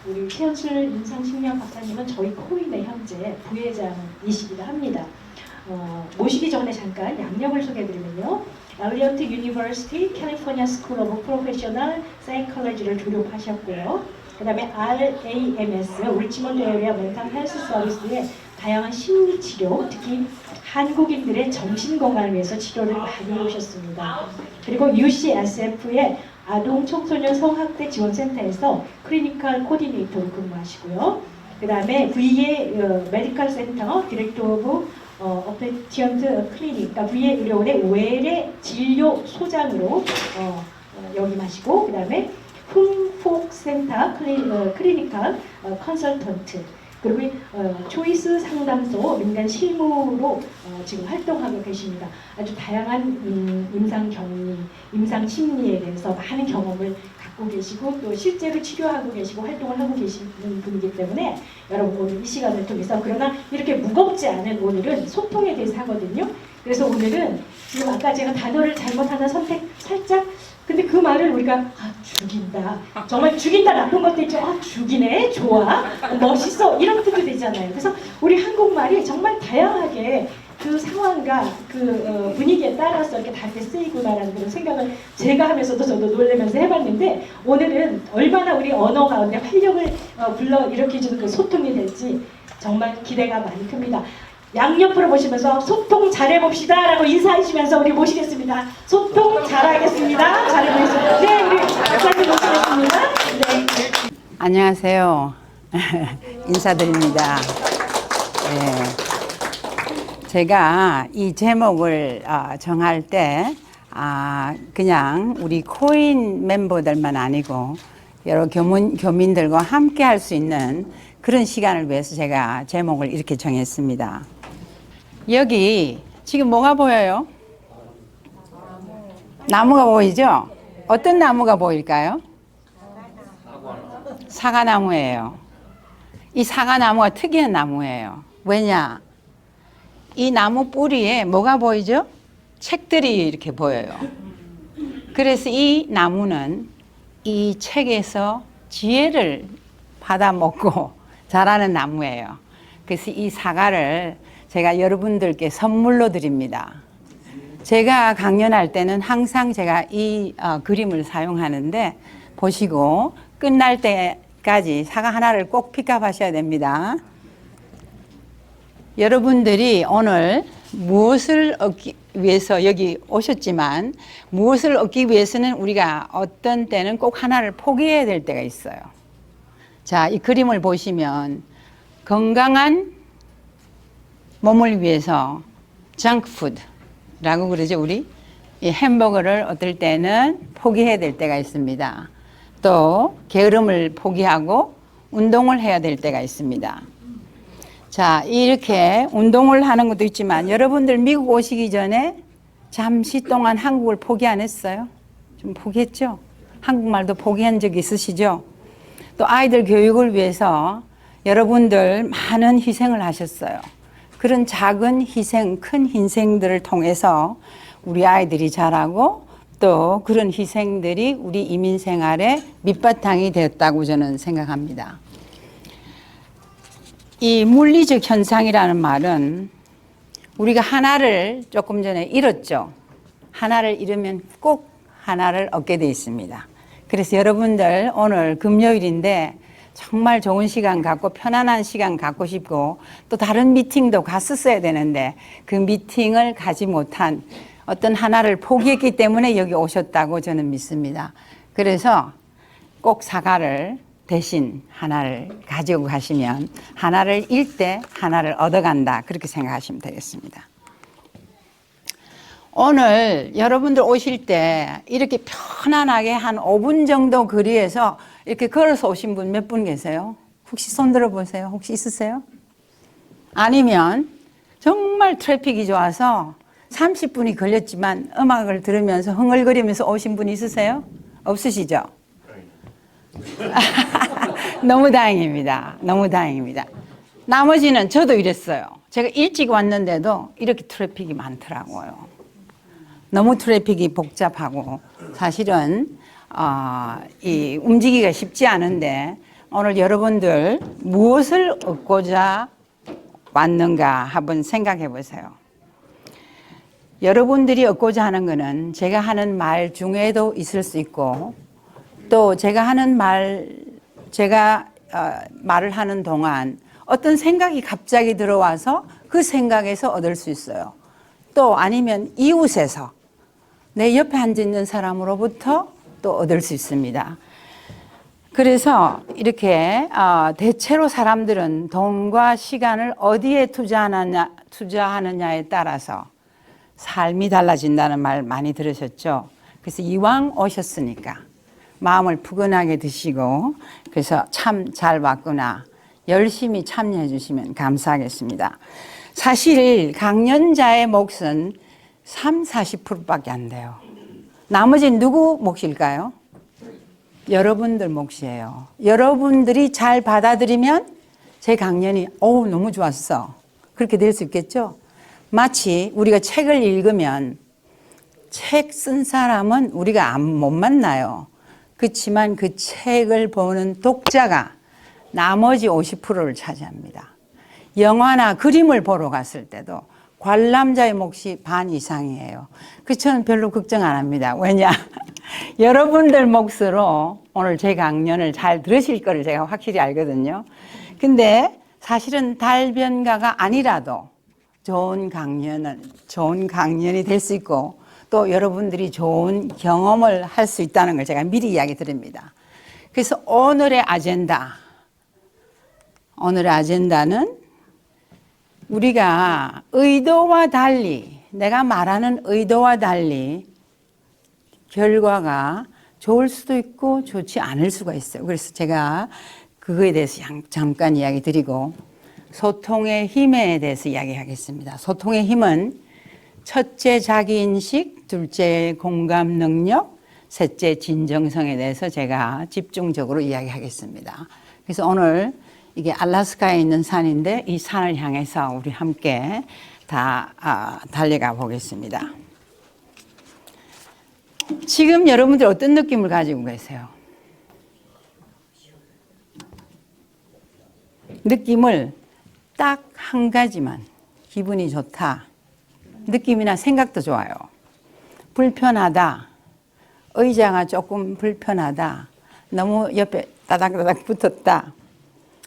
우리 최현술 임상식량 박사님은 저희 코인의 현재 부회장이시기도 합니다. 모시기 전에 잠깐 양력을 소개해드리면요. 엘리어트 유니버시티 캘리포니아 스쿨 오브 프로페셔널 사이콜로지를 졸업하셨고요. 그 다음에 RAMS 리치먼드 에리아 멘탈 헬스 서비스의 다양한 심리치료, 특히 한국인들의 정신건강을 위해서 치료를 많이 해오셨습니다. 그리고 UCSF의 아동 청소년 성학대 지원센터에서 클리니컬 코디네이터로 근무하시고요. 그 다음에 VA 메디컬 센터 디렉터 오브 어페티언트 클리닉, 그러니까 VA 의료원의 외래 진료 소장으로 역임하시고, 그 다음에 흥폭센터 클리니컬 컨설턴트, 그리고 초이스 상담소 민간 실무로 지금 활동하고 계십니다. 아주 다양한 임상 격리, 임상 심리에 대해서 많은 경험을 갖고 계시고 또 실제로 치료하고 계시고 활동을 하고 계시는 분이기 때문에 여러분 오늘 이 시간을 통해서, 그러나 이렇게 무겁지 않은 오늘은 소통에 대해서 하거든요. 그래서 오늘은 지금 아까 제가 단어를 잘못 하나 선택 살짝, 근데 그 말을 우리가 죽인다, 정말 죽인다, 나쁜 것도 있죠. 죽이네, 좋아, 멋있어, 이런 뜻도 되잖아요. 그래서 우리 한국말이 정말 다양하게 그 상황과 그 분위기에 따라서 이렇게 다르게 쓰이구나라는 그런 생각을 제가 하면서도 저도 놀라면서 해봤는데, 오늘은 얼마나 우리 언어 가운데 활력을 불러일으켜주는 그 소통이 될지 정말 기대가 많이 큽니다. 양옆으로 보시면서 소통 잘해봅시다 라고 인사하시면서 우리 모시겠습니다. 소통 잘하겠습니다. 잘해보겠습니다. 네, 우리 박사님 모시겠습니다. 네. 안녕하세요. 인사드립니다. 네. 제가 이 제목을 정할 때 그냥 우리 코인 멤버들만 아니고 여러 교민들과 함께 할 수 있는 그런 시간을 위해서 제가 제목을 이렇게 정했습니다. 여기 지금 뭐가 보여요? 나무가 보이죠? 어떤 나무가 보일까요? 사과나무예요. 이 사과나무가 특이한 나무예요. 왜냐? 이 나무 뿌리에 뭐가 보이죠? 책들이 이렇게 보여요. 그래서 이 나무는 이 책에서 지혜를 받아먹고 자라는 나무예요. 그래서 이 사과를 제가 여러분들께 선물로 드립니다. 제가 강연할 때는 항상 제가 이 그림을 사용하는데, 보시고 끝날 때까지 사과 하나를 꼭 픽업하셔야 됩니다. 여러분들이 오늘 무엇을 얻기 위해서 여기 오셨지만, 무엇을 얻기 위해서는 우리가 어떤 때는 꼭 하나를 포기해야 될 때가 있어요. 자, 이 그림을 보시면 건강한 몸을 위해서 정크푸드라고 그러죠, 우리? 이 햄버거를 어떨 때는 포기해야 될 때가 있습니다. 또 게으름을 포기하고 운동을 해야 될 때가 있습니다. 자, 이렇게 운동을 하는 것도 있지만, 여러분들 미국 오시기 전에 잠시 동안 한국을 포기 안 했어요? 좀 포기했죠? 한국말도 포기한 적 있으시죠? 또 아이들 교육을 위해서 여러분들 많은 희생을 하셨어요. 그런 작은 희생, 큰 희생들을 통해서 우리 아이들이 자라고, 또 그런 희생들이 우리 이민 생활의 밑바탕이 되었다고 저는 생각합니다. 이 물리적 현상이라는 말은 우리가 하나를 조금 전에 잃었죠. 하나를 잃으면 꼭 하나를 얻게 돼 있습니다. 그래서 여러분들 오늘 금요일인데 정말 좋은 시간 갖고 편안한 시간 갖고 싶고, 또 다른 미팅도 갔었어야 되는데 그 미팅을 가지 못한 어떤 하나를 포기했기 때문에 여기 오셨다고 저는 믿습니다. 그래서 꼭 사과를 대신 하나를 가지고 가시면, 하나를 잃을 때 하나를 얻어간다, 그렇게 생각하시면 되겠습니다. 오늘 여러분들 오실 때 이렇게 편안하게 한 5분 정도 거리에서 이렇게 걸어서 오신 분 몇 분 계세요? 혹시 손 들어보세요. 혹시 있으세요? 아니면 정말 트래픽이 좋아서 30분이 걸렸지만 음악을 들으면서 흥얼거리면서 오신 분 있으세요? 없으시죠? 너무 다행입니다. 너무 다행입니다. 나머지는 저도 이랬어요. 제가 일찍 왔는데도 이렇게 트래픽이 많더라고요. 너무 트래픽이 복잡하고 사실은 움직이기가 쉽지 않은데 오늘 여러분들 무엇을 얻고자 왔는가 한번 생각해 보세요. 여러분들이 얻고자 하는 것은 제가 하는 말 중에도 있을 수 있고 또 제가 하는 말을 하는 동안 어떤 생각이 갑자기 들어와서 그 생각에서 얻을 수 있어요. 또 아니면 이웃에서 내 옆에 앉아 있는 사람으로부터 또 얻을 수 있습니다. 그래서 이렇게 대체로 사람들은 돈과 시간을 어디에 투자하느냐에 따라서 삶이 달라진다는 말 많이 들으셨죠? 그래서 이왕 오셨으니까 마음을 푸근하게 드시고 그래서 참 잘 왔구나 열심히 참여해 주시면 감사하겠습니다. 사실 강연자의 몫은 30-40%밖에 안 돼요. 나머지는 누구 몫일까요? 여러분들 몫이에요. 여러분들이 잘 받아들이면 제 강연이 너무 좋았어. 그렇게 될 수 있겠죠? 마치 우리가 책을 읽으면 책 쓴 사람은 우리가 못 만나요. 그렇지만 그 책을 보는 독자가 나머지 50%를 차지합니다. 영화나 그림을 보러 갔을 때도 관람자의 몫이 반 이상이에요. 그 저는 별로 걱정 안 합니다. 왜냐? 여러분들 몫으로 오늘 제 강연을 잘 들으실 거를 제가 확실히 알거든요. 근데 사실은 달변가가 아니라도 좋은 강연이 될 수 있고 또 여러분들이 좋은 경험을 할 수 있다는 걸 제가 미리 이야기 드립니다. 그래서 오늘의 아젠다는 우리가 의도와 달리, 내가 말하는 의도와 달리 결과가 좋을 수도 있고 좋지 않을 수가 있어요. 그래서 제가 그거에 대해서 잠깐 이야기 드리고 소통의 힘에 대해서 이야기하겠습니다. 소통의 힘은 첫째 자기인식, 둘째 공감 능력, 셋째 진정성에 대해서 제가 집중적으로 이야기하겠습니다. 그래서 오늘 이게 알래스카에 있는 산인데 이 산을 향해서 우리 함께 다 달려가 보겠습니다. 지금 여러분들 어떤 느낌을 가지고 계세요? 느낌을 딱 한 가지만 기분이 좋다. 느낌이나 생각도 좋아요. 불편하다. 의자가 조금 불편하다. 너무 옆에 따닥따닥 붙었다.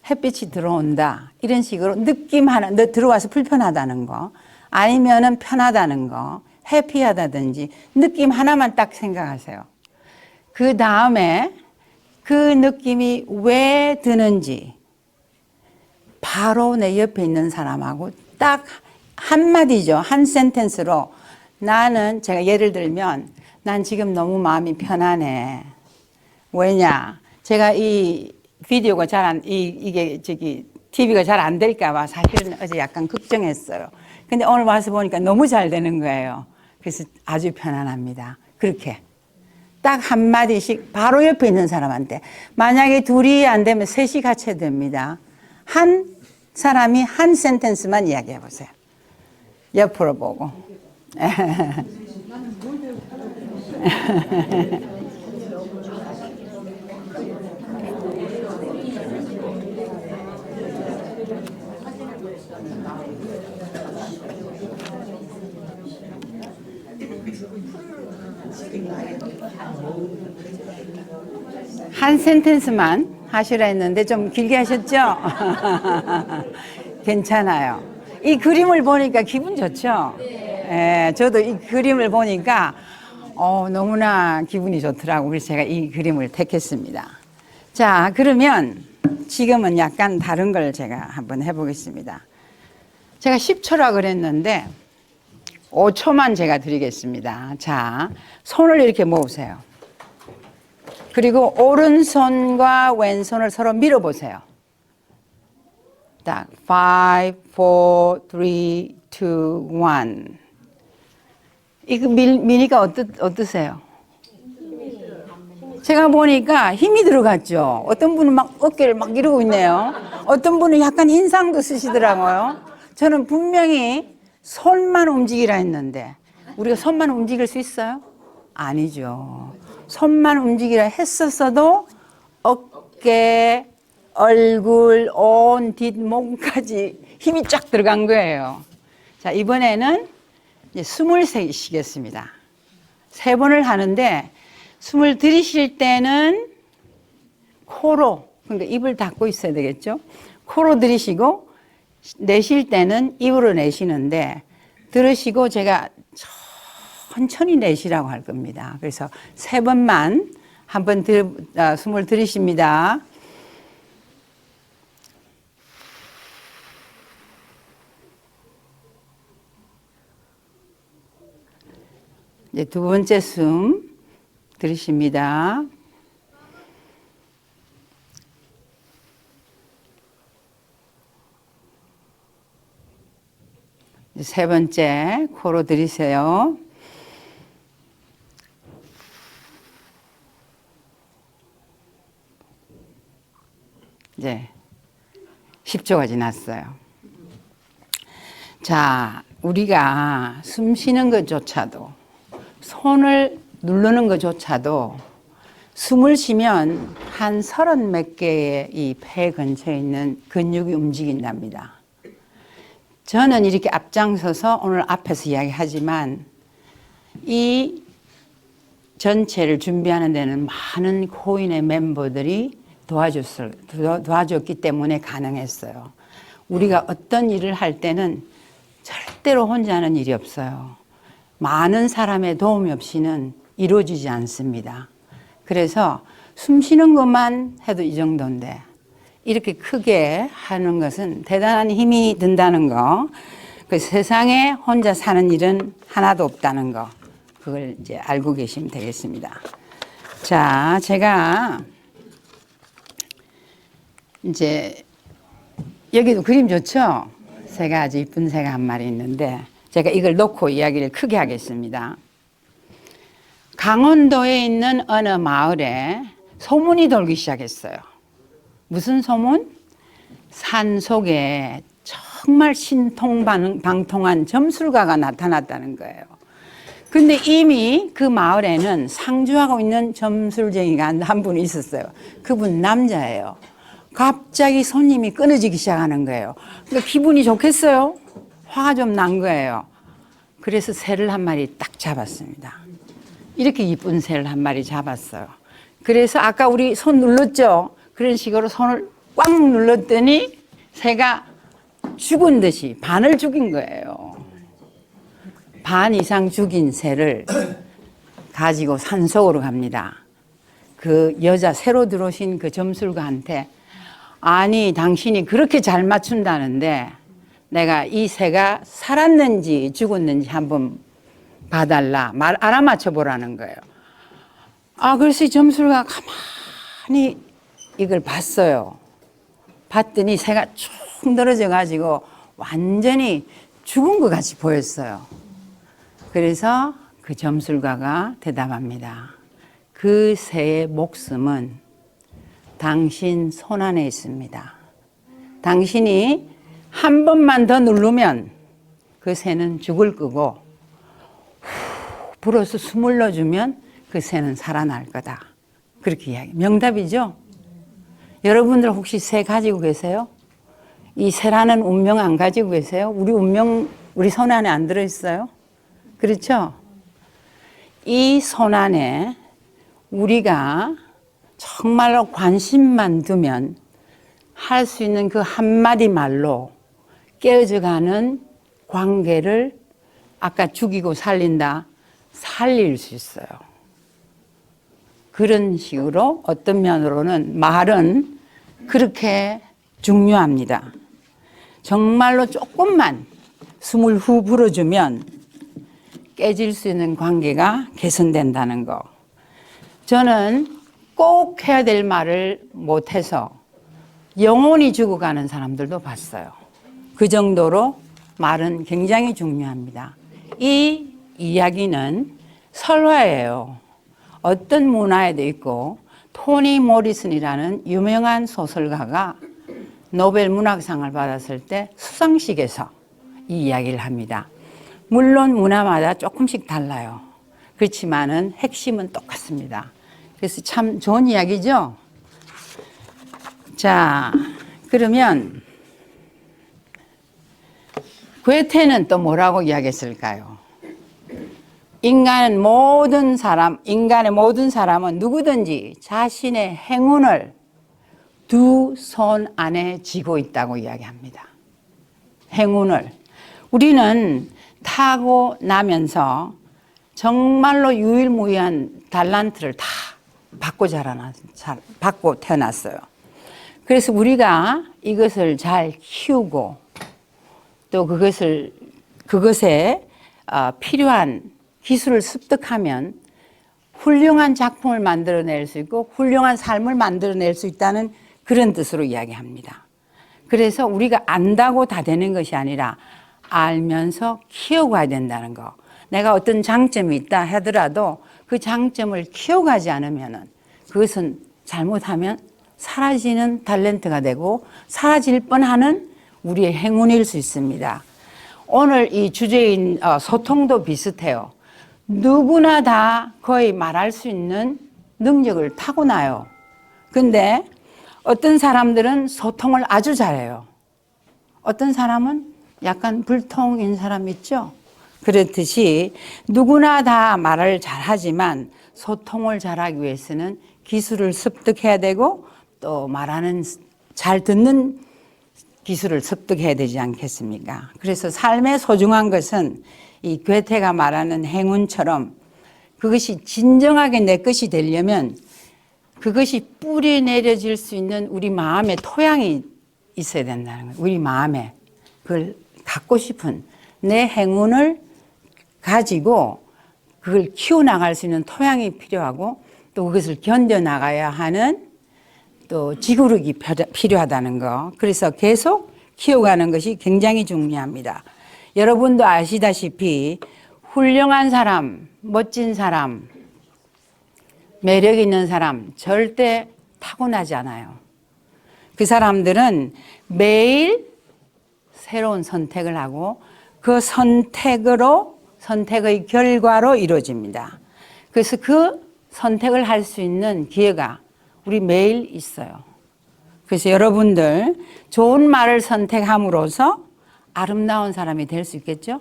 햇빛이 들어온다. 이런 식으로 느낌 하나, 너 들어와서 불편하다는 거, 아니면은 편하다는 거, 해피하다든지 느낌 하나만 딱 생각하세요. 그 다음에 그 느낌이 왜 드는지 바로 내 옆에 있는 사람하고 딱 한마디죠. 한 센텐스로 나는, 제가 예를 들면 난 지금 너무 마음이 편하네. 왜냐? 제가 이 비디오가 TV가 잘 안 될까봐 사실은 어제 약간 걱정했어요. 근데 오늘 와서 보니까 너무 잘 되는 거예요. 그래서 아주 편안합니다. 그렇게. 딱 한마디씩 바로 옆에 있는 사람한테. 만약에 둘이 안 되면 셋이 같이 해야 됩니다. 한 사람이 한 센텐스만 이야기해 보세요. 옆으로 보고. 한 센텐스만 하시라 했는데 좀 길게 하셨죠? 괜찮아요. 이 그림을 보니까 기분 좋죠? 예, 저도 이 그림을 보니까 너무나 기분이 좋더라고요. 그래서 제가 이 그림을 택했습니다. 자, 그러면 지금은 약간 다른 걸 제가 한번 해보겠습니다. 제가 10초라 그랬는데 5초만 제가 드리겠습니다. 자, 손을 이렇게 모으세요. 그리고 오른손과 왼손을 서로 밀어보세요. 딱 5, 4, 3, 2, 1. 이거 미니까 어떠세요? 제가 보니까 힘이 들어갔죠. 어떤 분은 막 어깨를 막 이러고 있네요. 어떤 분은 약간 인상도 쓰시더라고요. 저는 분명히 손만 움직이라 했는데 우리가 손만 움직일 수 있어요? 아니죠. 손만 움직이라 했었어도 어깨, 얼굴, 온 뒷몸까지 힘이 쫙 들어간 거예요. 자, 이번에는 이제 숨을 쉬겠습니다. 3번을 하는데 숨을 들이쉴 때는 코로, 그러니까 입을 닫고 있어야 되겠죠. 코로 들이쉬고 내쉴 때는 입으로 내쉬는데 들으시고 제가 천천히 내쉬라고 할 겁니다. 그래서 3번만 한번 숨을 들이쉽니다. 이제 2번째 숨 들이쉽니다. 이제 3번째 코로 들이세요. 이제 10초가 지났어요. 자, 우리가 숨 쉬는 것조차도, 손을 누르는 것조차도 숨을 쉬면 한 30몇 개의 이 폐 근처에 있는 근육이 움직인답니다. 저는 이렇게 앞장서서 오늘 앞에서 이야기하지만 이 전체를 준비하는 데는 많은 코인의 멤버들이 도와줬기 때문에 가능했어요. 우리가 어떤 일을 할 때는 절대로 혼자 하는 일이 없어요. 많은 사람의 도움이 없이는 이루어지지 않습니다. 그래서 숨 쉬는 것만 해도 이 정도인데 이렇게 크게 하는 것은 대단한 힘이 든다는 거. 그 세상에 혼자 사는 일은 하나도 없다는 거. 그걸 이제 알고 계시면 되겠습니다. 자, 제가 이제 여기도 그림 좋죠? 새가 아주 이쁜 새가 한 마리 있는데 제가 이걸 놓고 이야기를 크게 하겠습니다. 강원도에 있는 어느 마을에 소문이 돌기 시작했어요. 무슨 소문? 산 속에 정말 신통방통한 점술가가 나타났다는 거예요. 근데 이미 그 마을에는 상주하고 있는 점술쟁이가 한 분 있었어요. 그분 남자예요. 갑자기 손님이 끊어지기 시작하는 거예요. 그러니까 기분이 좋겠어요. 화가 좀 난 거예요. 그래서 새를 한 마리 딱 잡았습니다. 이렇게 이쁜 새를 한 마리 잡았어요. 그래서 아까 우리 손 눌렀죠? 그런 식으로 손을 꽉 눌렀더니 새가 죽은 듯이 반을 죽인 거예요. 반 이상 죽인 새를 가지고 산속으로 갑니다. 그 여자 새로 들어오신 그 점술가한테 아니 당신이 그렇게 잘 맞춘다는데 내가 이 새가 살았는지 죽었는지 한번 봐달라 알아맞혀 보라는 거예요. 그래서 이 점술가 가만히 이걸 봤어요. 봤더니 새가 쭉 늘어져 가지고 완전히 죽은 것 같이 보였어요. 그래서 그 점술가가 대답합니다. 그 새의 목숨은 당신 손 안에 있습니다. 당신이 한 번만 더 누르면 그 새는 죽을 거고 불어서 숨을 넣어주면 그 새는 살아날 거다. 그렇게 이야기. 명답이죠? 여러분들 혹시 새 가지고 계세요? 이 새라는 운명 안 가지고 계세요? 우리 운명 우리 손 안에 안 들어있어요? 그렇죠? 이 손 안에 우리가 정말로 관심만 두면 할 수 있는 그 한마디 말로 깨어져가는 관계를 아까 죽이고 살린다, 살릴 수 있어요. 그런 식으로 어떤 면으로는 말은 그렇게 중요합니다. 정말로 조금만 숨을 후 불어주면 깨질 수 있는 관계가 개선된다는 거. 저는 꼭 해야 될 말을 못해서 영원히 죽어가는 사람들도 봤어요. 그 정도로 말은 굉장히 중요합니다. 이 이야기는 설화예요. 어떤 문화에도 있고 토니 모리슨이라는 유명한 소설가가 노벨 문학상을 받았을 때 수상식에서 이 이야기를 합니다. 물론 문화마다 조금씩 달라요. 그렇지만은 핵심은 똑같습니다. 그래서 참 좋은 이야기죠. 자, 그러면 괴테는 또 뭐라고 이야기했을까요? 인간의 모든 사람은 누구든지 자신의 행운을 두 손 안에 쥐고 있다고 이야기합니다. 행운을. 우리는 타고 나면서 정말로 유일무이한 달란트를 다 받고 태어났어요. 그래서 우리가 이것을 잘 키우고 또 그것에 필요한 기술을 습득하면 훌륭한 작품을 만들어낼 수 있고 훌륭한 삶을 만들어낼 수 있다는 그런 뜻으로 이야기합니다. 그래서 우리가 안다고 다 되는 것이 아니라 알면서 키워가야 된다는 거. 내가 어떤 장점이 있다 하더라도 그 장점을 키워가지 않으면 그것은 잘못하면 사라지는 탤런트가 되고 사라질 뻔하는 우리의 행운일 수 있습니다. 오늘 이 주제인 소통도 비슷해요. 누구나 다 거의 말할 수 있는 능력을 타고나요. 근데 어떤 사람들은 소통을 아주 잘해요. 어떤 사람은 약간 불통인 사람 있죠? 그렇듯이 누구나 다 말을 잘하지만 소통을 잘하기 위해서는 기술을 습득해야 되고 또 잘 듣는 기술을 습득해야 되지 않겠습니까? 그래서 삶의 소중한 것은 이 괴테가 말하는 행운처럼 그것이 진정하게 내 것이 되려면 그것이 뿌리 내려질 수 있는 우리 마음의 토양이 있어야 된다는 거예요. 우리 마음에 그걸 갖고 싶은 내 행운을 가지고 그걸 키워나갈 수 있는 토양이 필요하고 또 그것을 견뎌나가야 하는 또 지구력이 필요하다는 거. 그래서 계속 키워가는 것이 굉장히 중요합니다. 여러분도 아시다시피 훌륭한 사람, 멋진 사람, 매력 있는 사람 절대 타고나지 않아요. 그 사람들은 매일 새로운 선택을 하고 그 선택의 결과로 이루어집니다. 그래서 그 선택을 할 수 있는 기회가 우리 매일 있어요. 그래서 여러분들 좋은 말을 선택함으로써 아름다운 사람이 될 수 있겠죠?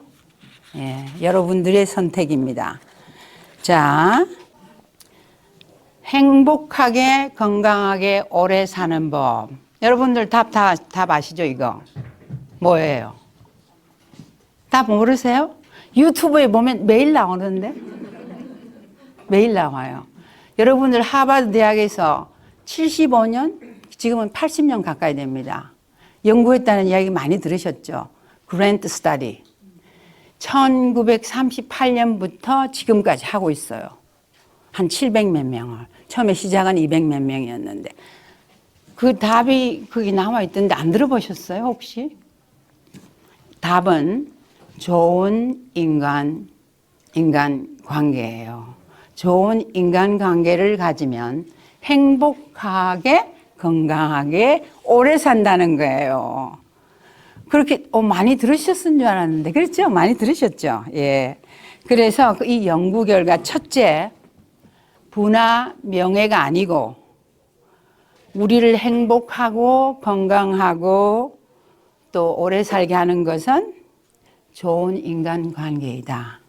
예, 여러분들의 선택입니다. 자, 행복하게 건강하게 오래 사는 법. 여러분들 답 아시죠 이거? 뭐예요? 답 모르세요? 유튜브에 보면 매일 나오는데? 매일 나와요. 여러분들 하버드 대학에서 75년, 지금은 80년 가까이 됩니다. 연구했다는 이야기 많이 들으셨죠? 그랜트 스터디. 1938년부터 지금까지 하고 있어요. 한 700몇 명을. 처음에 시작은 200몇 명이었는데. 그 답이 거기 나와 있던데 안 들어보셨어요, 혹시? 답은 좋은 인간 관계예요. 좋은 인간 관계를 가지면 행복하게 건강하게 오래 산다는 거예요. 그렇게 많이 들으셨은 줄 알았는데 그렇죠? 많이 들으셨죠? 예. 그래서 이 연구 결과 첫째, 부나 명예가 아니고 우리를 행복하고 건강하고 또 오래 살게 하는 것은 좋은 인간 관계이다.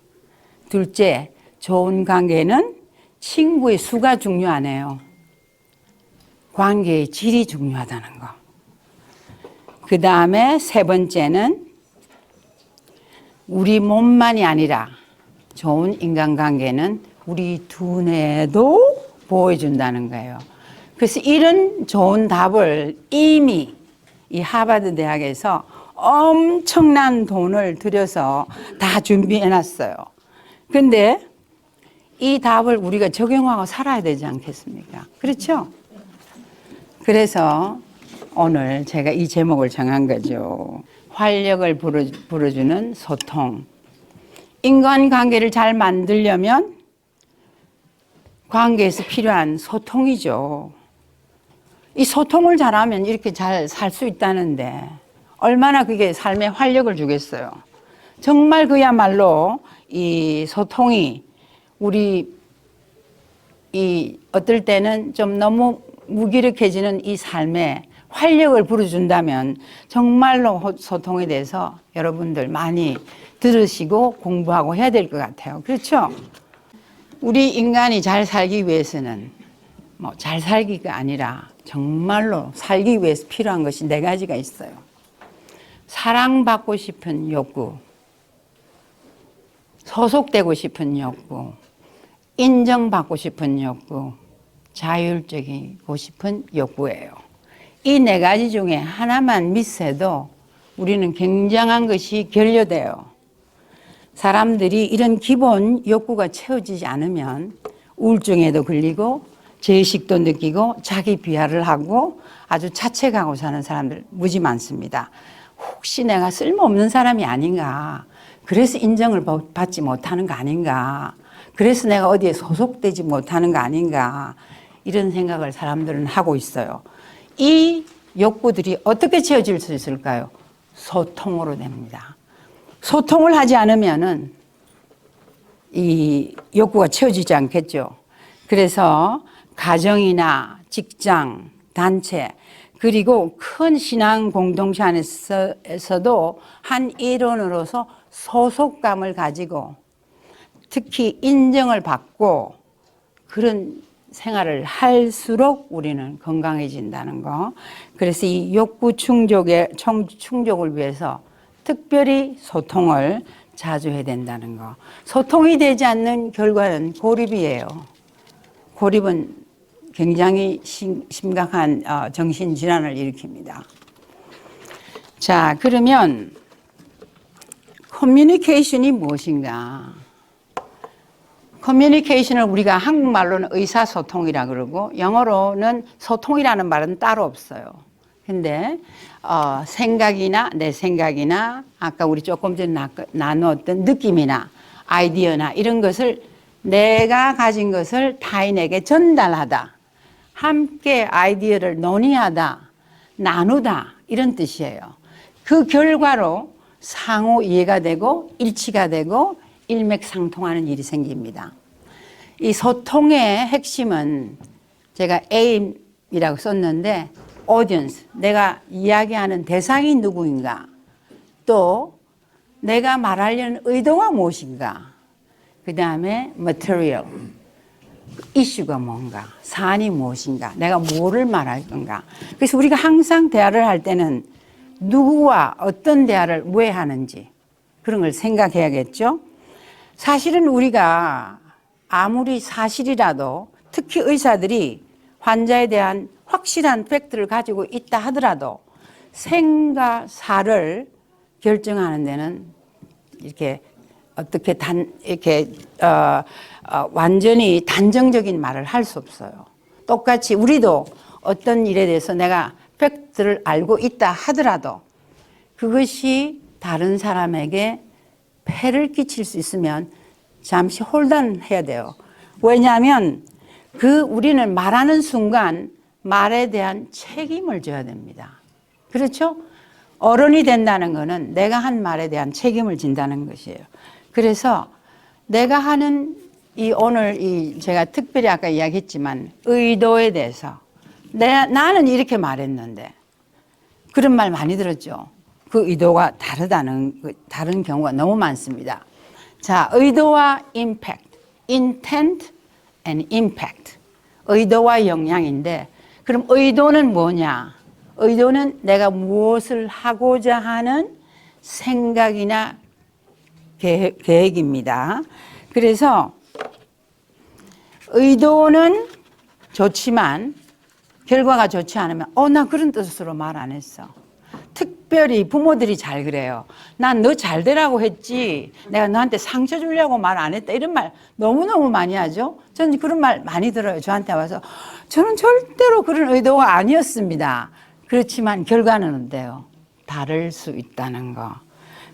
둘째, 좋은 관계는 친구의 수가 중요하네요. 관계의 질이 중요하다는 거. 그 다음에 세 번째는 우리 몸만이 아니라 좋은 인간관계는 우리 두뇌도 보호해준다는 거예요. 그래서 이런 좋은 답을 이미 이 하버드 대학에서 엄청난 돈을 들여서 다 준비해놨어요. 근데 이 답을 우리가 적용하고 살아야 되지 않겠습니까? 그렇죠? 그래서 오늘 제가 이 제목을 정한 거죠. 활력을 불어주는 소통. 인간관계를 잘 만들려면 관계에서 필요한 소통이죠. 이 소통을 잘하면 이렇게 잘 살 수 있다는데 얼마나 그게 삶에 활력을 주겠어요. 정말 그야말로 이 소통이 우리 어떨 때는 좀 너무 무기력해지는 이 삶에 활력을 불어준다면 정말로 소통에 대해서 여러분들 많이 들으시고 공부하고 해야 될 것 같아요. 그렇죠? 우리 인간이 잘 살기 위해서는 뭐 잘 살기가 아니라 정말로 살기 위해서 필요한 것이 4가지가 있어요. 사랑받고 싶은 욕구, 소속되고 싶은 욕구, 인정받고 싶은 욕구, 자율적이고 싶은 욕구예요. 이 4가지 중에 하나만 미스해도 우리는 굉장한 것이 결여돼요. 사람들이 이런 기본 욕구가 채워지지 않으면 우울증에도 걸리고 죄의식도 느끼고 자기 비하를 하고 아주 자책하고 사는 사람들 무지 많습니다. 혹시 내가 쓸모없는 사람이 아닌가? 그래서 인정을 받지 못하는 거 아닌가? 그래서 내가 어디에 소속되지 못하는 거 아닌가? 이런 생각을 사람들은 하고 있어요. 이 욕구들이 어떻게 채워질 수 있을까요? 소통으로 됩니다. 소통을 하지 않으면은 이 욕구가 채워지지 않겠죠. 그래서 가정이나 직장, 단체, 그리고 큰 신앙 공동체 안에서도 한 일원으로서 소속감을 가지고 특히 인정을 받고 그런 생활을 할수록 우리는 건강해진다는 거. 그래서 이 욕구 충족을 위해서 특별히 소통을 자주 해야 된다는 거. 소통이 되지 않는 결과는 고립이에요. 고립은 굉장히 심각한 정신질환을 일으킵니다. 자, 그러면 커뮤니케이션이 무엇인가? 커뮤니케이션을 우리가 한국말로는 의사소통이라 그러고 영어로는 소통이라는 말은 따로 없어요. 근데 생각이나 내 생각이나 아까 우리 조금 전에 나누었던 느낌이나 아이디어나 이런 것을 내가 가진 것을 타인에게 전달하다. 함께 아이디어를 논의하다. 나누다. 이런 뜻이에요. 그 결과로 상호 이해가 되고 일치가 되고 일맥상통하는 일이 생깁니다. 이 소통의 핵심은 제가 aim이라고 썼는데 audience, 내가 이야기하는 대상이 누구인가, 또 내가 말하려는 의도가 무엇인가, 그 다음에 material, 이슈가 뭔가, 사안이 무엇인가, 내가 뭐를 말할 건가. 그래서 우리가 항상 대화를 할 때는 누구와 어떤 대화를 왜 하는지 그런 걸 생각해야겠죠. 사실은 우리가 아무리 사실이라도 특히 의사들이 환자에 대한 확실한 팩트를 가지고 있다 하더라도 생과 사를 결정하는 데는 이렇게 어떻게 완전히 단정적인 말을 할 수 없어요. 똑같이 우리도 어떤 일에 대해서 내가 팩트를 알고 있다 하더라도 그것이 다른 사람에게 폐를 끼칠 수 있으면 잠시 홀단해야 돼요. 왜냐하면 우리는 말하는 순간 말에 대한 책임을 져야 됩니다. 그렇죠? 어른이 된다는 것은 내가 한 말에 대한 책임을 진다는 것이에요. 그래서 내가 하는 오늘 제가 특별히 아까 이야기했지만 의도에 대해서 나는 이렇게 말했는데 그런 말 많이 들었죠. 그 의도가 다른 경우가 너무 많습니다. 자, 의도와 impact, intent and impact. 의도와 영향인데 그럼 의도는 뭐냐? 의도는 내가 무엇을 하고자 하는 생각이나 계획입니다. 그래서 의도는 좋지만 결과가 좋지 않으면 나 그런 뜻으로 말 안 했어. 특별히 부모들이 잘 그래요. 난 너 잘 되라고 했지 내가 너한테 상처 주려고 말 안 했다. 이런 말 너무너무 많이 하죠. 저는 그런 말 많이 들어요. 저한테 와서 저는 절대로 그런 의도가 아니었습니다. 그렇지만 결과는 어때요? 다를 수 있다는 거.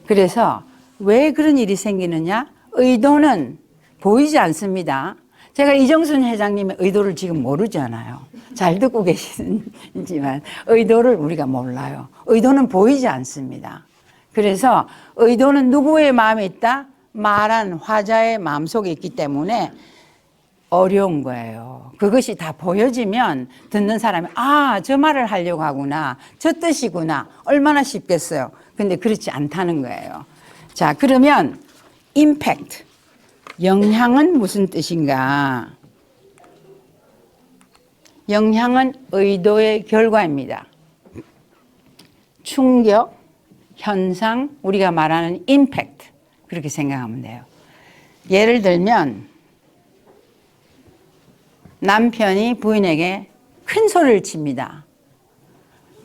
그래서 왜 그런 일이 생기느냐? 의도는 보이지 않습니다. 제가 이정순 회장님의 의도를 지금 모르잖아요. 잘 듣고 계시지만 의도를 우리가 몰라요. 의도는 보이지 않습니다. 그래서 의도는 누구의 마음에 있다? 말한 화자의 마음속에 있기 때문에 어려운 거예요. 그것이 다 보여지면 듣는 사람이 아, 저 말을 하려고 하구나. 저 뜻이구나. 얼마나 쉽겠어요. 근데 그렇지 않다는 거예요. 자, 그러면 impact, 영향은 무슨 뜻인가? 영향은 의도의 결과입니다. 충격, 현상, 우리가 말하는 impact, 그렇게 생각하면 돼요. 예를 들면 남편이 부인에게 큰 소리를 칩니다.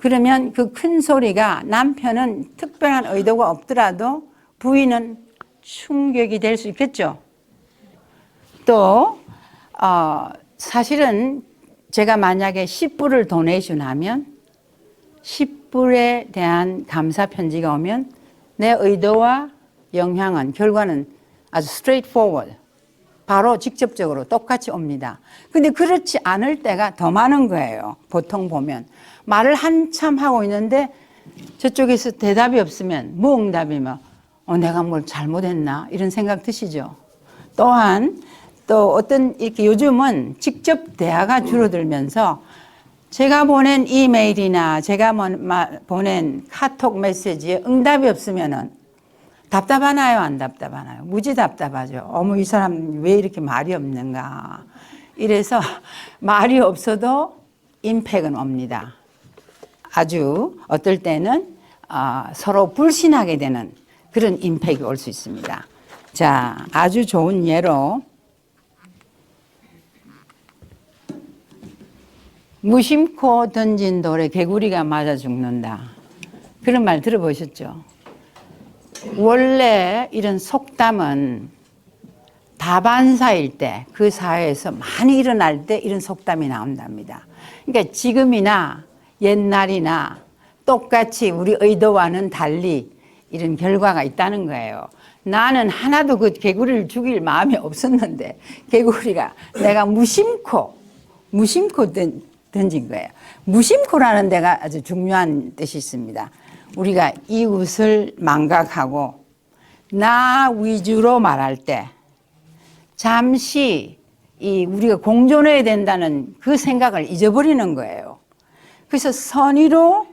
그러면 그 큰 소리가 남편은 특별한 의도가 없더라도 부인은 충격이 될 수 있겠죠. 또 사실은 제가 만약에 10불을 도네이션 하면 10불에 대한 감사 편지가 오면 내 의도와 영향은 결과는 아주 straightforward, 바로 직접적으로 똑같이 옵니다. 근데 그렇지 않을 때가 더 많은 거예요. 보통 보면 말을 한참 하고 있는데 저쪽에서 대답이 없으면 무응답이면 내가 뭘 잘못했나 이런 생각 드시죠. 또한 또 어떤 이렇게 요즘은 직접 대화가 줄어들면서 제가 보낸 이메일이나 제가 보낸 카톡 메시지에 응답이 없으면은 답답하나요? 안 답답하나요? 무지 답답하죠. 어머, 이 사람 왜 이렇게 말이 없는가. 이래서 말이 없어도 임팩은 옵니다. 아주 어떨 때는 서로 불신하게 되는 그런 임팩이 올 수 있습니다. 자, 아주 좋은 예로 무심코 던진 돌에 개구리가 맞아 죽는다. 그런 말 들어보셨죠? 원래 이런 속담은 다반사일 때, 그 사회에서 많이 일어날 때 이런 속담이 나온답니다. 그러니까 지금이나 옛날이나 똑같이 우리 의도와는 달리 이런 결과가 있다는 거예요. 나는 하나도 그 개구리를 죽일 마음이 없었는데 개구리가 내가 무심코 던진 거예요. 무심코라는 데가 아주 중요한 뜻이 있습니다. 우리가 이웃을 망각하고 나 위주로 말할 때 잠시 우리가 공존해야 된다는 그 생각을 잊어버리는 거예요. 그래서 선의로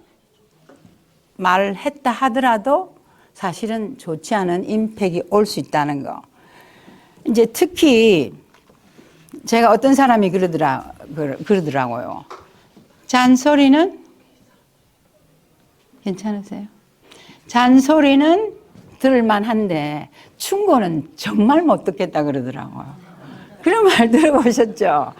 말을 했다 하더라도 사실은 좋지 않은 임팩이 올 수 있다는 거. 이제 특히 제가 어떤 사람이 그러더라고요. 잔소리는 괜찮으세요? 잔소리는 들을만한데 충고는 정말 못 듣겠다 그러더라고요. 그런 말 들어보셨죠?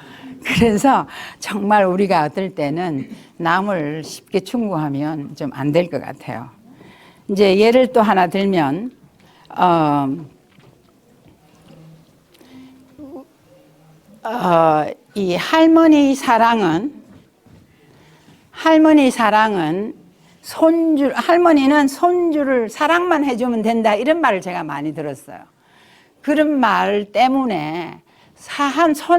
그래서 정말 우리가 어떨 때는 남을 쉽게 충고하면 좀 안 될 것 같아요. 이제 예를 또 하나 들면 이 할머니 사랑은 할머니는 손주를 사랑만 해주면 된다 이런 말을 제가 많이 들었어요. 그런 말 때문에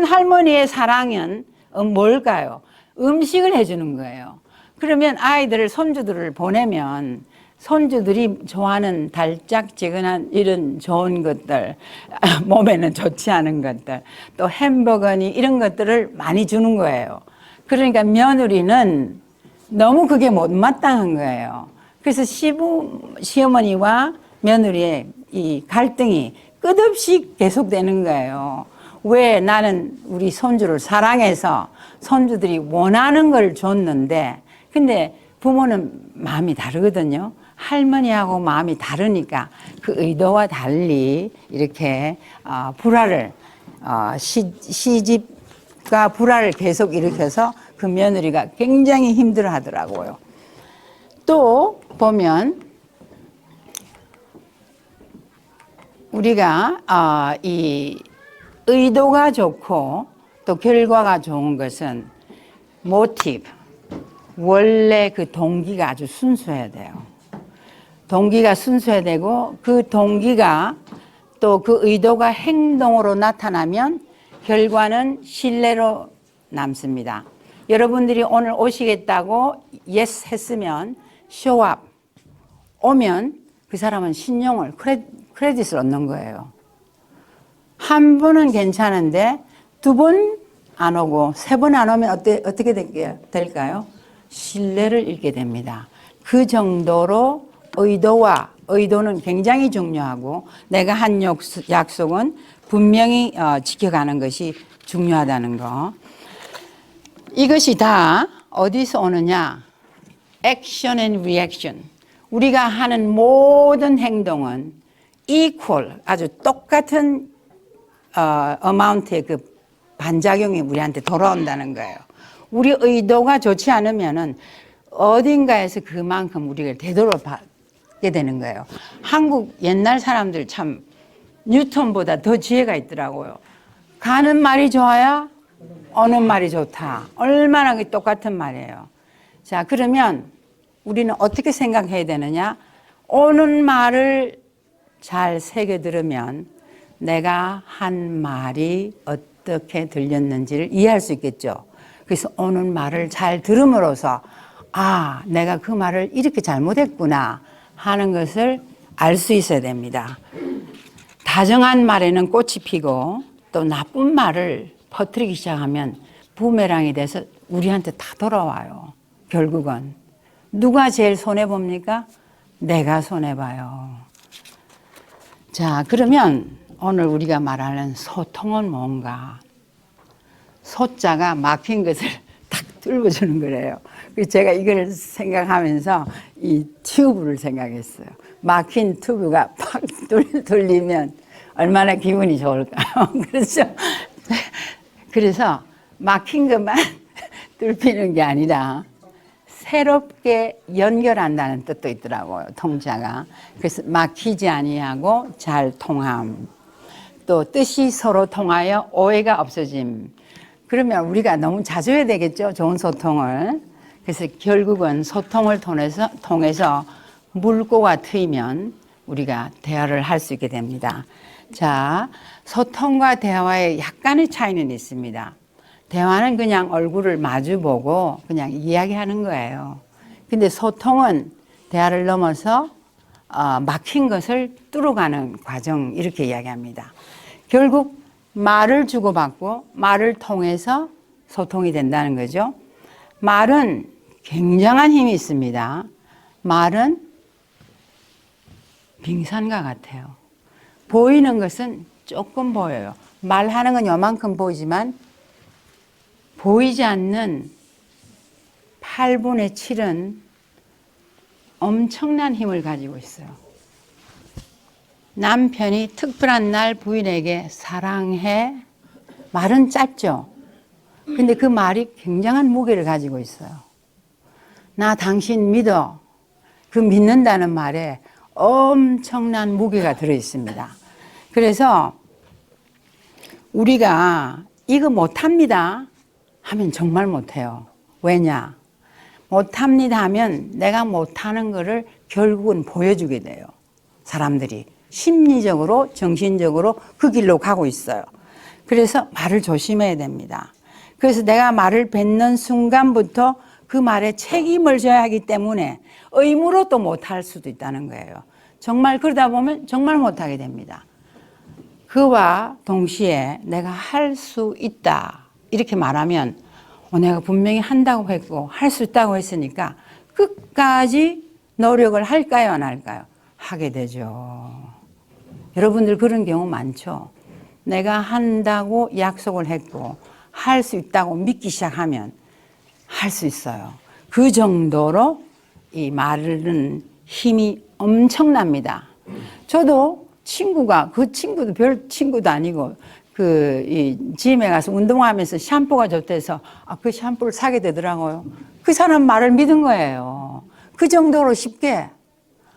할머니의 사랑은 뭘까요? 음식을 해주는 거예요. 그러면 아이들을 손주들을 보내면 손주들이 좋아하는 달짝지근한 이런 좋은 것들, 몸에는 좋지 않은 것들, 또 햄버거니 이런 것들을 많이 주는 거예요. 그러니까 며느리는 너무 그게 못마땅한 거예요. 그래서 시어머니와 며느리의 이 갈등이 끝없이 계속되는 거예요. 왜 나는 우리 손주를 사랑해서 손주들이 원하는 걸 줬는데, 근데 부모는 마음이 다르거든요. 할머니하고 마음이 다르니까 그 의도와 달리 이렇게 불화를 시집과 불화를 계속 일으켜서 그 며느리가 굉장히 힘들어 하더라고요. 또 보면 우리가 이 의도가 좋고 또 결과가 좋은 것은 모티브, 원래 그 동기가 아주 순수해야 돼요. 동기가 순수해야 되고 그 동기가 또 그 의도가 행동으로 나타나면 결과는 신뢰로 남습니다. 여러분들이 오늘 오시겠다고 yes 했으면 show up 오면 그 사람은 크레딧을 얻는 거예요. 한 번은 괜찮은데 두 번 안 오고 세 번 안 오면 어떻게 될까요? 신뢰를 잃게 됩니다. 그 정도로 의도는 굉장히 중요하고 내가 한 약속은 분명히 지켜가는 것이 중요하다는 거. 이것이 다 어디서 오느냐? Action and reaction. 우리가 하는 모든 행동은 equal, 아주 똑같은 amount의 그 반작용이 우리한테 돌아온다는 거예요. 우리 의도가 좋지 않으면은 어딘가에서 그만큼 우리가 되돌아받게 되는 거예요. 한국 옛날 사람들 참 뉴턴보다 더 지혜가 있더라고요. 가는 말이 좋아야 오는 말이 좋다. 얼마나 똑같은 말이에요. 자, 그러면 우리는 어떻게 생각해야 되느냐? 오는 말을 잘 새겨 들으면 내가 한 말이 어떻게 들렸는지를 이해할 수 있겠죠. 그래서 오는 말을 잘 들음으로써 아, 내가 그 말을 이렇게 잘못했구나 하는 것을 알 수 있어야 됩니다. 다정한 말에는 꽃이 피고 또 나쁜 말을 퍼뜨리기 시작하면 부메랑이 돼서 우리한테 다 돌아와요. 결국은 누가 제일 손해봅니까? 내가 손해봐요. 자, 그러면 오늘 우리가 말하는 소통은 뭔가? 소자가 막힌 것을 딱 뚫어주는 거래요. 그래서 제가 이걸 생각하면서 이 튜브를 생각했어요. 막힌 튜브가 팍 뚫리면 얼마나 기분이 좋을까요? 그렇죠? 그래서 막힌 것만 뚫히는 게 아니라 새롭게 연결한다는 뜻도 있더라고요. 통자가. 그래서 막히지 아니하고 잘 통함. 또 뜻이 서로 통하여 오해가 없어짐. 그러면 우리가 너무 자주 해야 되겠죠. 좋은 소통을. 그래서 결국은 소통을 통해서 물꼬가 트이면 우리가 대화를 할 수 있게 됩니다. 자, 소통과 대화의 약간의 차이는 있습니다. 대화는 그냥 얼굴을 마주보고 그냥 이야기하는 거예요. 근데 소통은 대화를 넘어서 막힌 것을 뚫어가는 과정, 이렇게 이야기합니다. 결국 말을 주고받고 말을 통해서 소통이 된다는 거죠. 말은 굉장한 힘이 있습니다. 말은 빙산과 같아요. 보이는 것은 조금 보여요. 말하는 건 요만큼 보이지만 보이지 않는 8분의 7은 엄청난 힘을 가지고 있어요. 남편이 특별한 날 부인에게 사랑해. 말은 짧죠. 근데 그 말이 굉장한 무게를 가지고 있어요. 나 당신 믿어. 그 믿는다는 말에 엄청난 무게가 들어 있습니다. 그래서 우리가 이거 못합니다 하면 정말 못해요. 왜냐? 못합니다 하면 내가 못하는 거를 결국은 보여주게 돼요. 사람들이 심리적으로 정신적으로 그 길로 가고 있어요. 그래서 말을 조심해야 됩니다. 그래서 내가 말을 뱉는 순간부터 그 말에 책임을 져야 하기 때문에 의무로 또 못할 수도 있다는 거예요. 정말 그러다 보면 정말 못하게 됩니다. 그와 동시에 내가 할 수 있다 이렇게 말하면 내가 분명히 한다고 했고 할 수 있다고 했으니까 끝까지 노력을 할까요 안 할까요? 하게 되죠. 여러분들 그런 경우 많죠. 내가 한다고 약속을 했고 할 수 있다고 믿기 시작하면 할 수 있어요. 그 정도로 이 말은 힘이 엄청납니다. 저도 친구가 그 친구도 별 친구도 아니고 이 짐에 가서 운동하면서 샴푸가 좋대서 그 샴푸를 사게 되더라고요. 그 사람 말을 믿은 거예요. 그 정도로 쉽게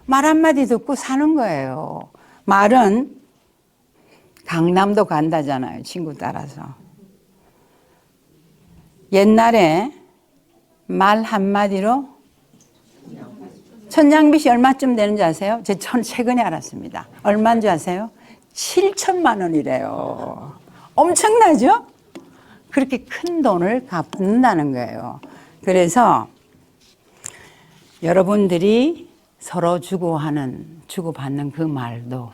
말 한마디 듣고 사는 거예요. 말은 강남도 간다잖아요. 친구 따라서. 옛날에 말 한마디로 천냥빚이 얼마쯤 되는지 아세요? 전 최근에 알았습니다. 얼마인 줄 아세요? 7천만 원이래요. 엄청나죠? 그렇게 큰 돈을 갚는다는 거예요. 그래서 여러분들이 서로 주고받는 그 말도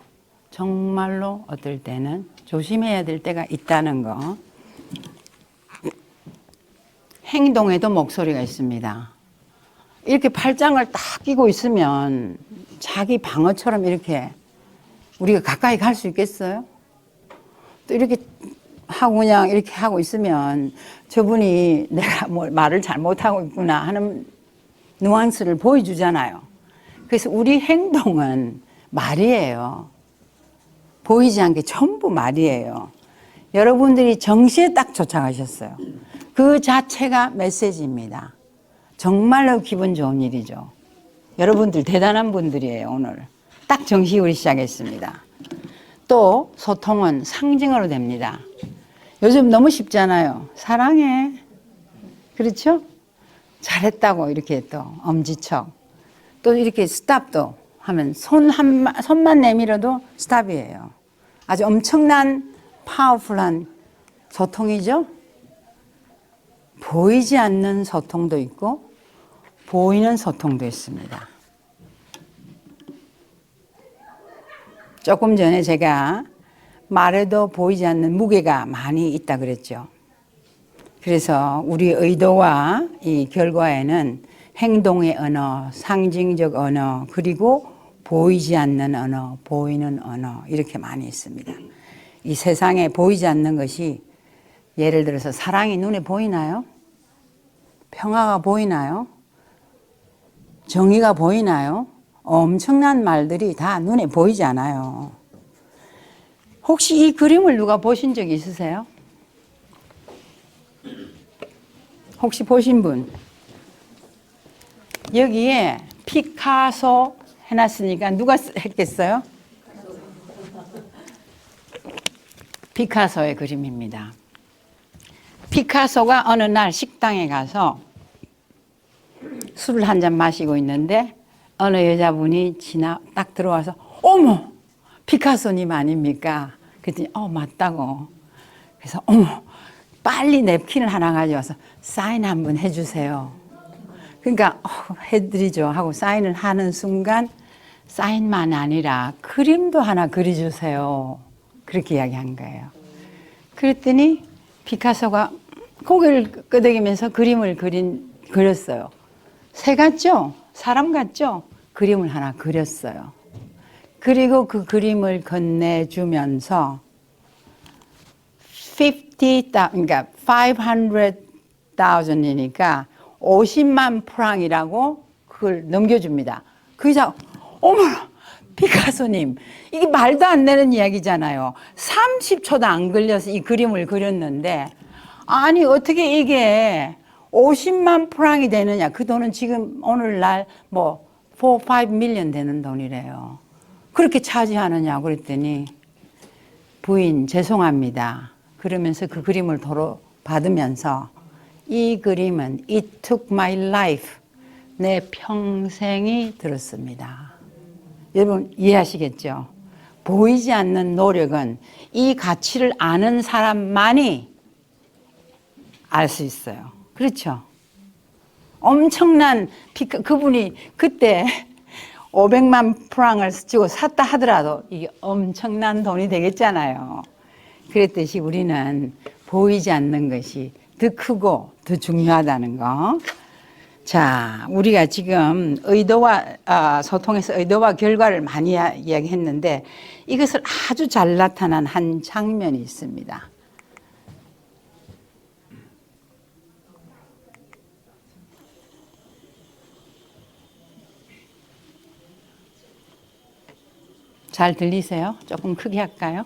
정말로 어떨 때는 조심해야 될 때가 있다는 거. 행동에도 목소리가 있습니다. 이렇게 팔짱을 딱 끼고 있으면 자기 방어처럼 이렇게 우리가 가까이 갈 수 있겠어요? 또 이렇게 하고 그냥 이렇게 하고 있으면 저분이 내가 뭐 말을 잘못하고 있구나 하는 뉘앙스를 보여주잖아요. 그래서 우리 행동은 말이에요. 보이지 않게 전부 말이에요. 여러분들이 정시에 딱 도착하셨어요. 그 자체가 메시지입니다. 정말로 기분 좋은 일이죠. 여러분들 대단한 분들이에요. 오늘 딱 정시 우리 시작했습니다. 또 소통은 상징으로 됩니다. 요즘 너무 쉽잖아요. 사랑해. 그렇죠? 잘했다고 이렇게 또 엄지척. 또 이렇게 스탑도 하면 손만 내밀어도 스탑이에요. 아주 엄청난 파워풀한 소통이죠. 보이지 않는 소통도 있고 보이는 소통도 있습니다. 조금 전에 제가 말에도 보이지 않는 무게가 많이 있다 그랬죠. 그래서 우리 의도와 이 결과에는 행동의 언어, 상징적 언어, 그리고 보이지 않는 언어, 보이는 언어 이렇게 많이 있습니다. 이 세상에 보이지 않는 것이 예를 들어서 사랑이 눈에 보이나요? 평화가 보이나요? 정의가 보이나요? 엄청난 말들이 다 눈에 보이지 않아요. 혹시 이 그림을 누가 보신 적 있으세요? 혹시 보신 분? 여기에 피카소 해놨으니까 누가 했겠어요? 피카소의 그림입니다. 피카소가 어느 날 식당에 가서 술을 한 잔 마시고 있는데 어느 여자분이 딱 들어와서 어머 피카소님 아닙니까? 그랬더니 맞다고. 그래서 어머 빨리 냅킨을 하나 가져와서 사인 한번 해주세요. 그러니까 해드리죠 하고 사인을 하는 순간 사인만 아니라 그림도 하나 그려주세요. 그렇게 이야기한 거예요. 그랬더니 피카소가 고개를 끄덕이면서 그림을 그렸어요. 새 같죠? 사람 같죠? 그림을 하나 그렸어요. 그리고 그 그림을 건네주면서 50,000, 그러니까 500,000이니까 50만 프랑이라고 그걸 넘겨줍니다. 그 여자, 어머나, 피카소님, 이게 말도 안 되는 이야기잖아요. 30초도 안 걸려서 이 그림을 그렸는데, 아니, 어떻게 이게 50만 프랑이 되느냐. 그 돈은 지금 오늘날 4, 5 밀리언 되는 돈이래요. 그렇게 차지하느냐 그랬더니 부인 죄송합니다. 그러면서 그 그림을 도로 받으면서 이 그림은 It took my life. 내 평생이 들었습니다. 여러분 이해하시겠죠? 보이지 않는 노력은 이 가치를 아는 사람만이 알 수 있어요. 그렇죠? 엄청난 그분이 그때 500만 프랑을 주고 샀다 하더라도 이게 엄청난 돈이 되겠잖아요. 그랬듯이 우리는 보이지 않는 것이 더 크고 더 중요하다는 거. 자, 우리가 지금 의도와 소통에서 의도와 결과를 많이 이야기했는데 이것을 아주 잘 나타난 한 장면이 있습니다. 잘 들리세요? 조금 크게 할까요?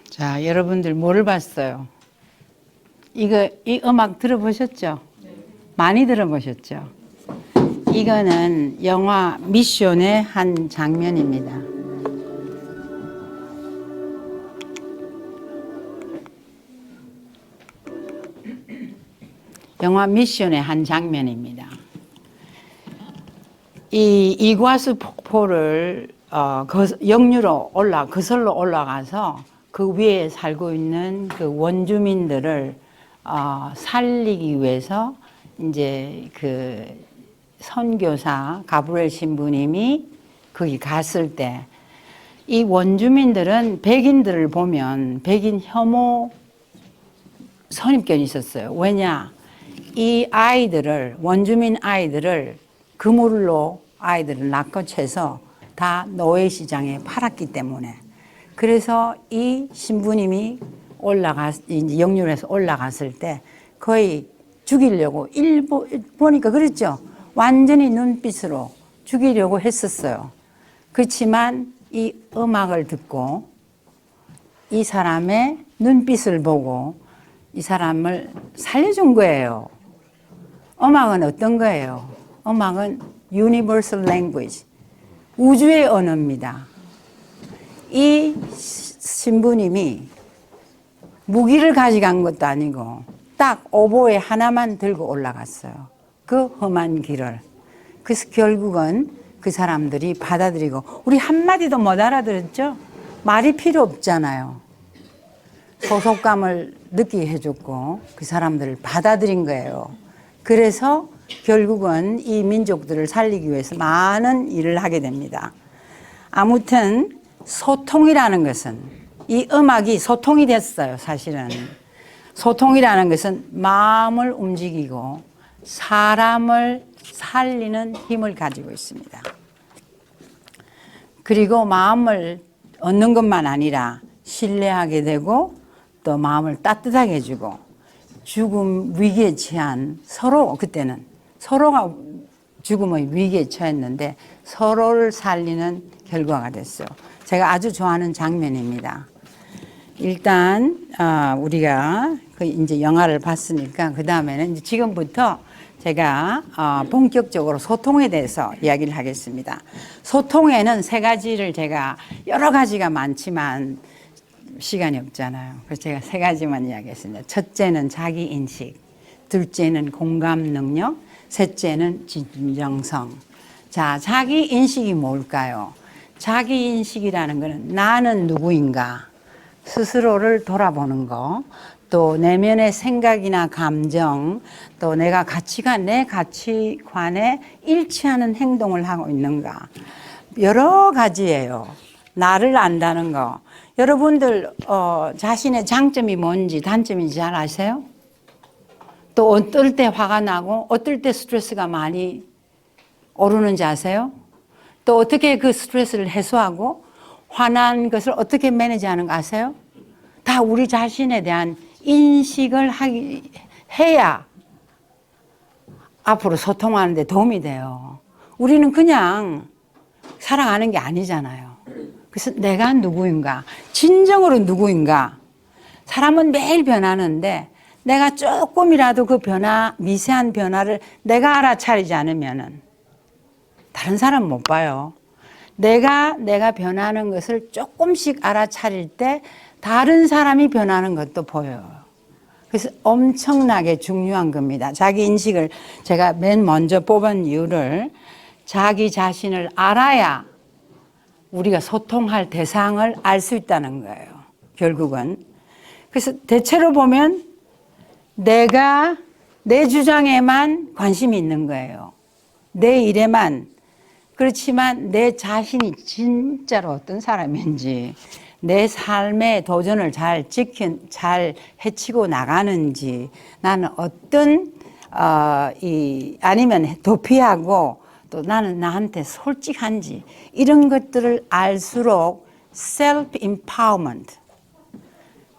자, 여러분들 뭐를 봤어요? 이 음악 들어보셨죠? 많이 들어보셨죠? 이거는 영화 미션의 한 장면입니다. 영화 미션의 한 장면입니다. 이 이과수 폭포를 역류로 거슬러 올라가서 그 위에 살고 있는 그 원주민들을 살리기 위해서 이제 그 선교사 가브리엘 신부님이 거기 갔을 때 이 원주민들은 백인들을 보면 백인 혐오 선입견이 있었어요. 왜냐? 이 아이들을, 원주민 아이들을 그물로 아이들을 낚아채서 다 노예시장에 팔았기 때문에. 그래서 이 신부님이 이제 역류해서 올라갔을 때 거의 죽이려고 보니까 그랬죠. 완전히 눈빛으로 죽이려고 했었어요. 그렇지만 이 음악을 듣고 이 사람의 눈빛을 보고 이 사람을 살려준 거예요. 음악은 어떤 거예요? 음악은 universal language, 우주의 언어입니다. 이 신부님이 무기를 가져간 것도 아니고 딱 오보에 하나만 들고 올라갔어요. 그 험한 길을. 그래서 결국은 그 사람들이 받아들이고, 우리 한마디도 못 알아들었죠? 말이 필요 없잖아요. 소속감을 느끼게 해줬고 그 사람들을 받아들인 거예요. 그래서 결국은 이 민족들을 살리기 위해서 많은 일을 하게 됩니다. 아무튼 소통이라는 것은, 이 음악이 소통이 됐어요. 사실은 소통이라는 것은 마음을 움직이고 사람을 살리는 힘을 가지고 있습니다. 그리고 마음을 얻는 것만 아니라 신뢰하게 되고 또 마음을 따뜻하게 해주고, 죽음 위기에 처한 그때는 서로가 죽음의 위기에 처했는데 서로를 살리는 결과가 됐어요. 제가 아주 좋아하는 장면입니다. 일단 우리가 이제 영화를 봤으니까 그 다음에는 이제 지금부터 제가 본격적으로 소통에 대해서 이야기를 하겠습니다. 소통에는 세 가지를 제가, 여러 가지가 많지만 시간이 없잖아요. 그래서 제가 세 가지만 이야기했습니다. 첫째는 자기 인식, 둘째는 공감 능력, 셋째는 진정성. 자, 자기 인식이 뭘까요? 자기 인식이라는 것은 나는 누구인가, 스스로를 돌아보는 거, 또 내면의 생각이나 감정, 또 내가 내 가치관에 일치하는 행동을 하고 있는가, 여러 가지예요. 나를 안다는 거. 여러분들 자신의 장점이 뭔지 단점인지 잘 아세요? 또 어떨 때 화가 나고 어떨 때 스트레스가 많이 오르는지 아세요? 또 어떻게 그 스트레스를 해소하고 화난 것을 어떻게 매니지하는 거 아세요? 다 우리 자신에 대한 인식을 해야 앞으로 소통하는 데 도움이 돼요. 우리는 그냥 살아가는 게 아니잖아요. 그래서 내가 누구인가? 진정으로 누구인가? 사람은 매일 변하는데 내가 조금이라도 그 미세한 변화를 내가 알아차리지 않으면은 다른 사람 못 봐요. 내가 변하는 것을 조금씩 알아차릴 때 다른 사람이 변하는 것도 보여요. 그래서 엄청나게 중요한 겁니다. 자기 인식을 제가 맨 먼저 뽑은 이유를 자기 자신을 알아야 우리가 소통할 대상을 알 수 있다는 거예요. 결국은. 그래서 대체로 보면 내가 내 주장에만 관심이 있는 거예요. 내 일에만. 그렇지만 내 자신이 진짜로 어떤 사람인지, 내 삶의 도전을 잘 해치고 나가는지, 나는 어떤, 아니면 도피하고 또 나는 나한테 솔직한지, 이런 것들을 알수록 self-empowerment,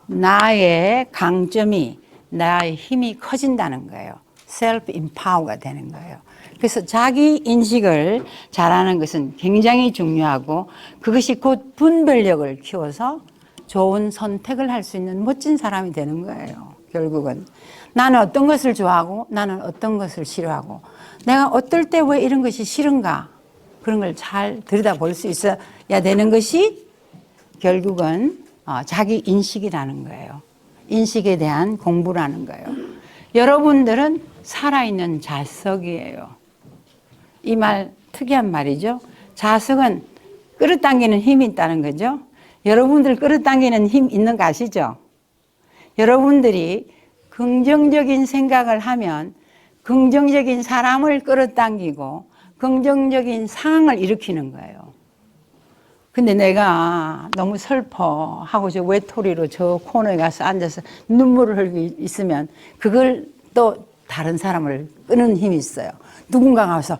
나의 강점이, 나의 힘이 커진다는 거예요. self-empower가 되는 거예요. 그래서 자기 인식을 잘하는 것은 굉장히 중요하고 그것이 곧 분별력을 키워서 좋은 선택을 할 수 있는 멋진 사람이 되는 거예요. 결국은 나는 어떤 것을 좋아하고 나는 어떤 것을 싫어하고 내가 어떨 때 왜 이런 것이 싫은가 그런 걸 잘 들여다볼 수 있어야 되는 것이 결국은 자기 인식이라는 거예요. 인식에 대한 공부라는 거예요. 여러분들은 살아있는 자석이에요. 이 말 특이한 말이죠. 자석은 끌어당기는 힘이 있다는 거죠. 여러분들 끌어당기는 힘 있는 거 아시죠? 여러분들이 긍정적인 생각을 하면 긍정적인 사람을 끌어당기고 긍정적인 상황을 일으키는 거예요. 근데 내가 너무 슬퍼하고 저 외톨이로 저 코너에 가서 앉아서 눈물을 흘리고 있으면 그걸 또 다른 사람을 끄는 힘이 있어요. 누군가가 와서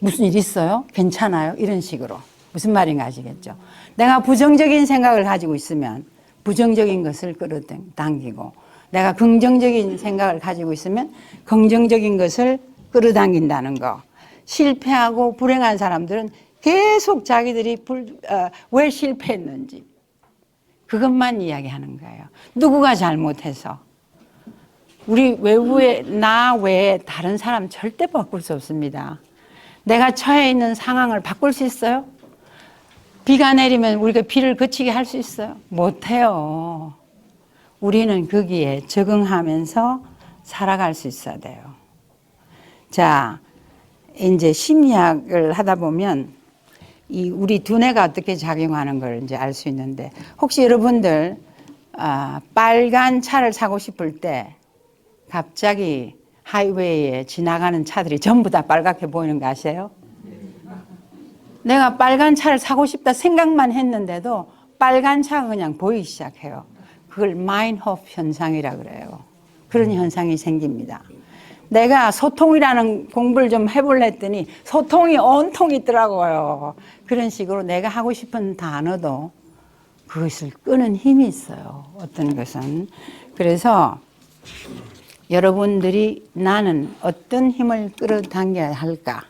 무슨 일 있어요? 괜찮아요? 이런 식으로. 무슨 말인가 아시겠죠? 내가 부정적인 생각을 가지고 있으면 부정적인 것을 끌어당기고 내가 긍정적인 생각을 가지고 있으면 긍정적인 것을 끌어당긴다는 거. 실패하고 불행한 사람들은 계속 자기들이 왜 실패했는지 그것만 이야기하는 거예요. 누구가 잘못해서. 우리 외부에 나 외에 다른 사람 절대 바꿀 수 없습니다. 내가 처해 있는 상황을 바꿀 수 있어요? 비가 내리면 우리가 비를 그치게 할 수 있어요? 못해요. 우리는 거기에 적응하면서 살아갈 수 있어야 돼요. 자, 이제 심리학을 하다 보면 우리 두뇌가 어떻게 작용하는 걸 이제 알 수 있는데 혹시 여러분들 빨간 차를 사고 싶을 때 갑자기 하이웨이에 지나가는 차들이 전부 다 빨갛게 보이는 거 아세요? 내가 빨간 차를 사고 싶다 생각만 했는데도 빨간 차가 그냥 보이기 시작해요. 그걸 마인호프 현상이라 그래요. 그런 현상이 생깁니다. 내가 소통이라는 공부를 좀 해볼래 했더니 소통이 온통 있더라고요. 그런 식으로 내가 하고 싶은 단어도 그것을 끄는 힘이 있어요. 어떤 것은. 그래서 여러분들이 나는 어떤 힘을 끌어당겨야 할까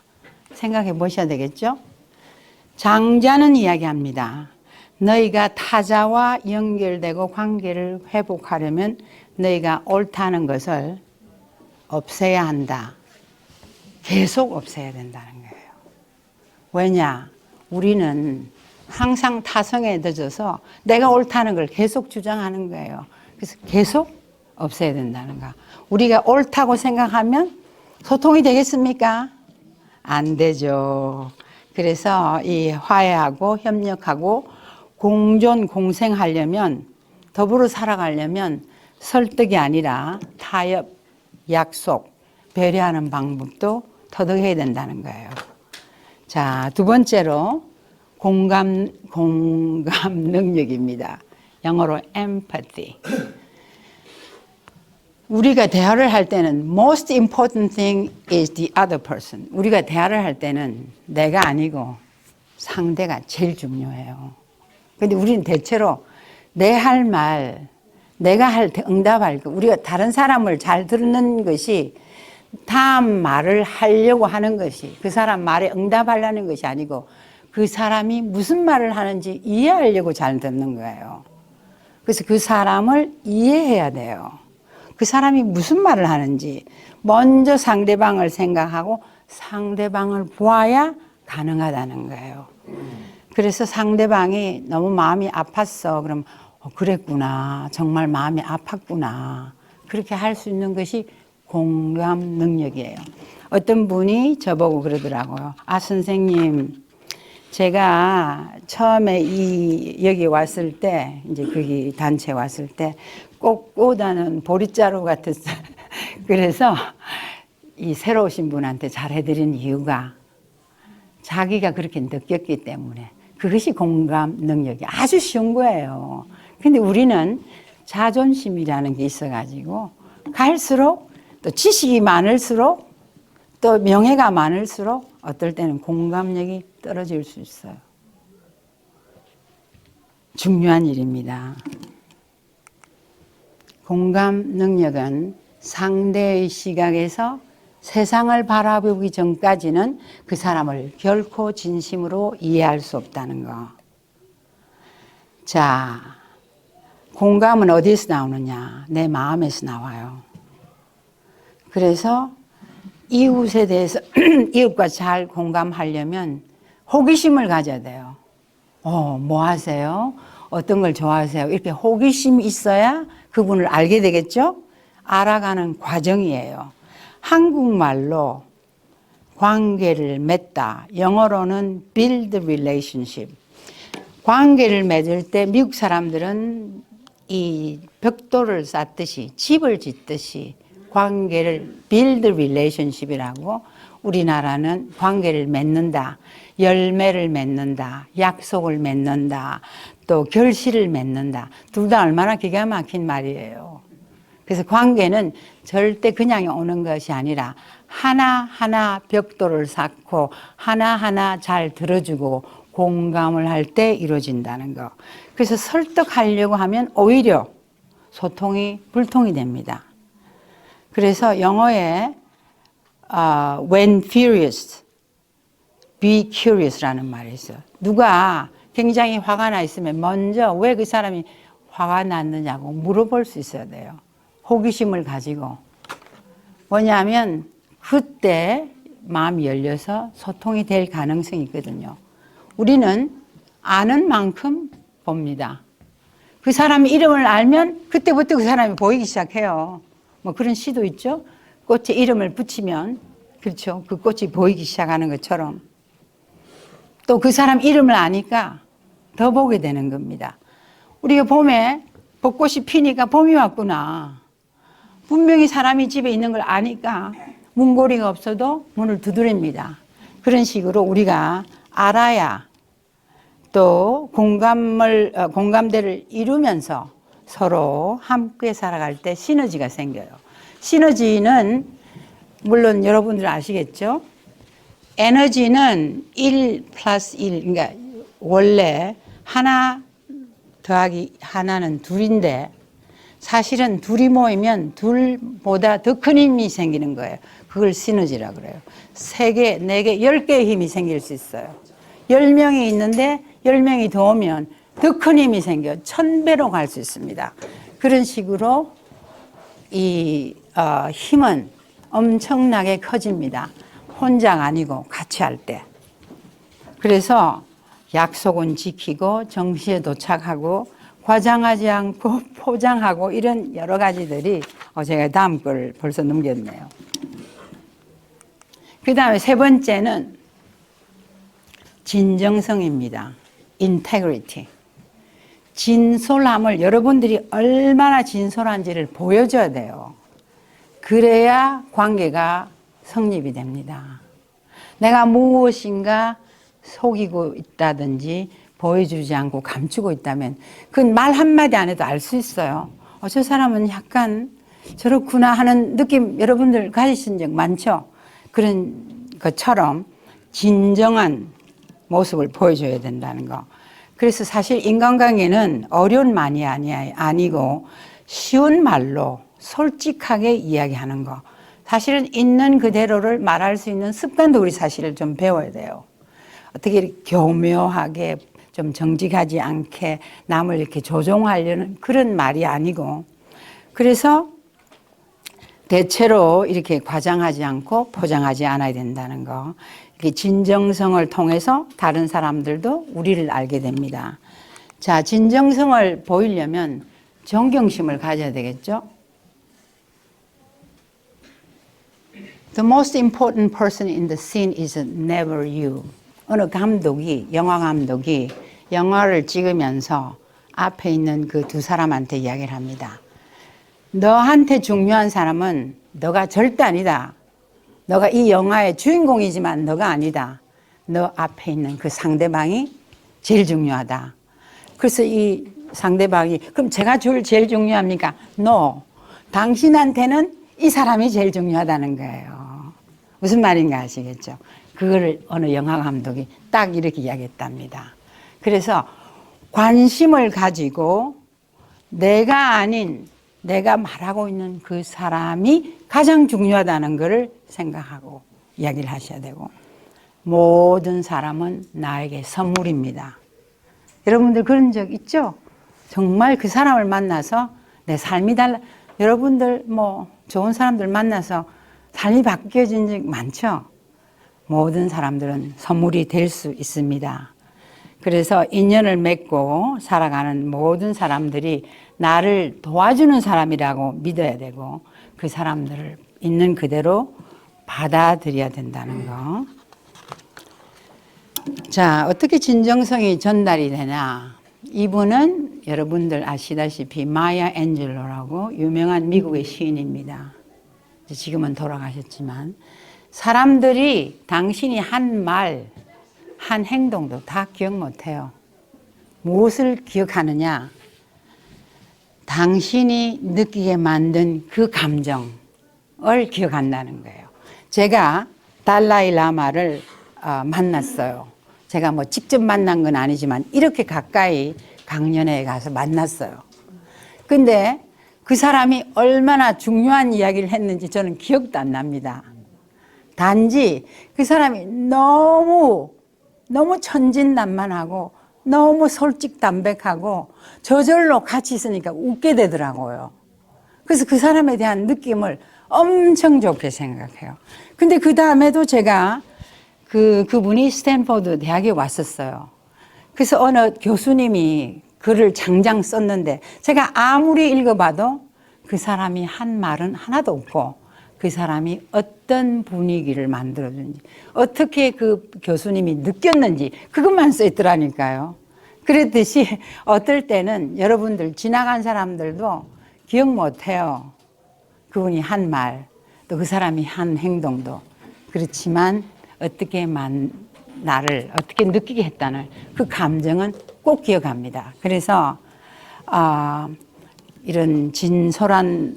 생각해 보셔야 되겠죠? 장자는 이야기합니다. 너희가 타자와 연결되고 관계를 회복하려면 너희가 옳다는 것을 없애야 한다. 계속 없애야 된다는 거예요. 왜냐? 우리는 항상 타성에 늦어서 내가 옳다는 걸 계속 주장하는 거예요. 그래서 계속 없애야 된다는 거. 우리가 옳다고 생각하면 소통이 되겠습니까? 안 되죠. 그래서 이 화해하고 협력하고 공존 공생하려면 더불어 살아가려면 설득이 아니라 타협, 약속, 배려하는 방법도 터득해야 된다는 거예요. 자, 두 번째로 공감 능력입니다. 영어로 empathy. 우리가 대화를 할 때는 most important thing is the other person. 우리가 대화를 할 때는 내가 아니고 상대가 제일 중요해요. 근데 우리는 대체로 내 할 말, 내가 할 때 응답할 거, 우리가 다른 사람을 잘 듣는 것이 다음 말을 하려고 하는 것이 그 사람 말에 응답하려는 것이 아니고 그 사람이 무슨 말을 하는지 이해하려고 잘 듣는 거예요. 그래서 그 사람을 이해해야 돼요. 그 사람이 무슨 말을 하는지 먼저 상대방을 생각하고 상대방을 보아야 가능하다는 거예요. 그래서 상대방이 너무 마음이 아팠어. 그럼 그랬구나. 정말 마음이 아팠구나. 그렇게 할 수 있는 것이 공감 능력이에요. 어떤 분이 저보고 그러더라고요. 아, 선생님, 제가 처음에 여기 왔을 때, 이제 거기 단체 왔을 때, 꽃보다는 보릿자루 같았어요. 그래서 이 새로 오신 분한테 잘해드린 이유가 자기가 그렇게 느꼈기 때문에 그것이 공감 능력이 아주 쉬운 거예요. 근데 우리는 자존심이라는 게 있어가지고 갈수록 또 지식이 많을수록 또 명예가 많을수록 어떨 때는 공감력이 떨어질 수 있어요. 중요한 일입니다. 공감 능력은 상대의 시각에서 세상을 바라보기 전까지는 그 사람을 결코 진심으로 이해할 수 없다는 거. 자, 공감은 어디에서 나오느냐? 내 마음에서 나와요. 그래서 이웃에 대해서 이웃과 잘 공감하려면 호기심을 가져야 돼요. 뭐 하세요? 어떤 걸 좋아하세요? 이렇게 호기심이 있어야 그분을 알게 되겠죠? 알아가는 과정이에요. 한국말로 관계를 맺다, 영어로는 build relationship. 관계를 맺을 때 미국 사람들은 이 벽돌을 쌓듯이 집을 짓듯이 관계를 build relationship이라고, 우리나라는 관계를 맺는다, 열매를 맺는다, 약속을 맺는다, 또 결실을 맺는다. 둘 다 얼마나 기가 막힌 말이에요. 그래서 관계는 절대 그냥 오는 것이 아니라 하나하나 벽돌을 쌓고 하나하나 잘 들어주고 공감을 할 때 이루어진다는 거. 그래서 설득하려고 하면 오히려 소통이 불통이 됩니다. 그래서 영어에 when furious, be curious라는 말이 있어요. 누가 굉장히 화가 나 있으면 먼저 왜 그 사람이 화가 났느냐고 물어볼 수 있어야 돼요. 호기심을 가지고. 뭐냐면 그때 마음이 열려서 소통이 될 가능성이 있거든요. 우리는 아는 만큼 봅니다. 그 사람 이름을 알면 그때부터 그 사람이 보이기 시작해요. 뭐 그런 시도 있죠. 꽃에 이름을 붙이면, 그렇죠, 그 꽃이 보이기 시작하는 것처럼 또 그 사람 이름을 아니까 더 보게 되는 겁니다. 우리가 봄에 벚꽃이 피니까 봄이 왔구나. 분명히 사람이 집에 있는 걸 아니까 문고리가 없어도 문을 두드립니다. 그런 식으로 우리가 알아야 또 공감대를 이루면서 서로 함께 살아갈 때 시너지가 생겨요. 시너지는 물론 여러분들 아시겠죠? 에너지는 1 플러스 1, 그러니까 원래 하나 더하기 하나는 둘인데 사실은 둘이 모이면 둘보다 더 큰 힘이 생기는 거예요. 그걸 시너지라고 그래요. 3개, 4개, 10개의 힘이 생길 수 있어요. 10명이 있는데 10명이 더 오면 더 큰 힘이 생겨 1000배로 갈 수 있습니다. 그런 식으로 이 힘은 엄청나게 커집니다. 혼자가 아니고 같이 할 때. 그래서 약속은 지키고 정시에 도착하고 과장하지 않고 포장하고 이런 여러 가지들이 제가 다음 걸 벌써 넘겼네요. 그 다음에 세 번째는 진정성입니다. integrity. 진솔함을 여러분들이 얼마나 진솔한지를 보여줘야 돼요. 그래야 관계가 성립이 됩니다. 내가 무엇인가 속이고 있다든지 보여주지 않고 감추고 있다면 그건 말 한마디 안 해도 알 수 있어요. 저 사람은 약간 저렇구나 하는 느낌 여러분들 가지신 적 많죠? 그런 것처럼 진정한 모습을 보여줘야 된다는 거. 그래서 사실 인간관계는 어려운 말이 아니고 쉬운 말로 솔직하게 이야기하는 거. 사실은 있는 그대로를 말할 수 있는 습관도 우리 사실을 좀 배워야 돼요. 어떻게 이렇게 교묘하게 좀 정직하지 않게 남을 이렇게 조종하려는 그런 말이 아니고, 그래서 대체로 이렇게 과장하지 않고 포장하지 않아야 된다는 거. 이렇게 진정성을 통해서 다른 사람들도 우리를 알게 됩니다. 자, 진정성을 보이려면 존경심을 가져야 되겠죠? The most important person in the scene is never you. 어느 감독이, 영화 감독이 영화를 찍으면서 앞에 있는 그 두 사람한테 이야기를 합니다. 너한테 중요한 사람은 너가 절대 아니다. 너가 이 영화의 주인공이지만 너가 아니다. 너 앞에 있는 그 상대방이 제일 중요하다. 그래서 이 상대방이 그럼 제가 제일 중요합니까? No. 당신한테는 이 사람이 제일 중요하다는 거예요. 무슨 말인가 아시겠죠? 그거를 어느 영화 감독이 딱 이렇게 이야기했답니다. 그래서 관심을 가지고 내가 아닌 내가 말하고 있는 그 사람이 가장 중요하다는 것을 생각하고 이야기를 하셔야 되고, 모든 사람은 나에게 선물입니다. 여러분들 그런 적 있죠? 정말 그 사람을 만나서 내 삶이 여러분들 뭐 좋은 사람들 만나서 삶이 바뀌어진 적 많죠? 모든 사람들은 선물이 될 수 있습니다. 그래서 인연을 맺고 살아가는 모든 사람들이 나를 도와주는 사람이라고 믿어야 되고, 그 사람들을 있는 그대로 받아들여야 된다는 거. 자, 어떻게 진정성이 전달이 되나? 이분은 여러분들 아시다시피 마야 앤젤로라고 유명한 미국의 시인입니다. 지금은 돌아가셨지만, 사람들이 당신이 한 말, 한 행동도 다 기억 못해요. 무엇을 기억하느냐? 당신이 느끼게 만든 그 감정을 기억한다는 거예요. 제가 달라이 라마를 만났어요. 제가 뭐 직접 만난 건 아니지만 이렇게 가까이 강연회에 가서 만났어요. 근데 그 사람이 얼마나 중요한 이야기를 했는지 저는 기억도 안 납니다. 단지 그 사람이 너무 천진난만하고 너무 솔직담백하고 저절로 같이 있으니까 웃게 되더라고요. 그래서 그 사람에 대한 느낌을 엄청 좋게 생각해요. 근데 그 다음에도 제가 그분이 스탠포드 대학에 왔었어요. 그래서 어느 교수님이 글을 장장 썼는데 제가 아무리 읽어봐도 그 사람이 한 말은 하나도 없고, 그 사람이 어떤 분위기를 만들어준지, 어떻게 그 교수님이 느꼈는지 그것만 써 있더라니까요. 그랬듯이 어떨 때는 여러분들 지나간 사람들도 기억 못해요. 그분이 한 말, 또 그 사람이 한 행동도. 그렇지만 나를 어떻게 느끼게 했다는 그 감정은 꼭 기억합니다. 그래서 이런 진솔한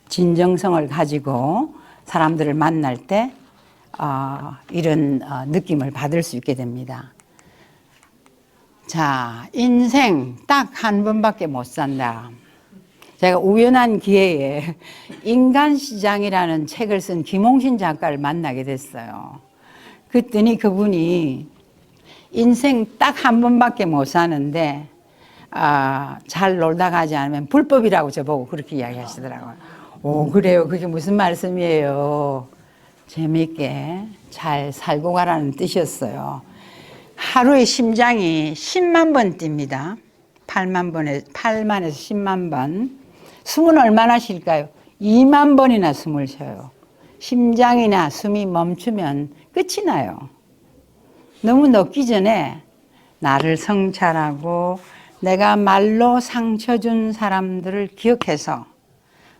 진정성을 가지고 사람들을 만날 때 이런 느낌을 받을 수 있게 됩니다. 자, 인생 딱 한 번밖에 못 산다. 제가 우연한 기회에 인간시장이라는 책을 쓴 김홍신 작가를 만나게 됐어요. 그랬더니 그분이 인생 딱 한 번밖에 못 사는데 잘 놀다 가지 않으면 불법이라고 저보고 그렇게 이야기하시더라고요. 오, 그래요? 그게 무슨 말씀이에요? 재미있게 잘 살고 가라는 뜻이었어요. 하루에 심장이 10만 번 뜁니다. 8만에서 10만 번. 숨은 얼마나 쉴까요? 2만 번이나 숨을 쉬어요. 심장이나 숨이 멈추면 끝이 나요. 너무 늦기 전에 나를 성찰하고 내가 말로 상처 준 사람들을 기억해서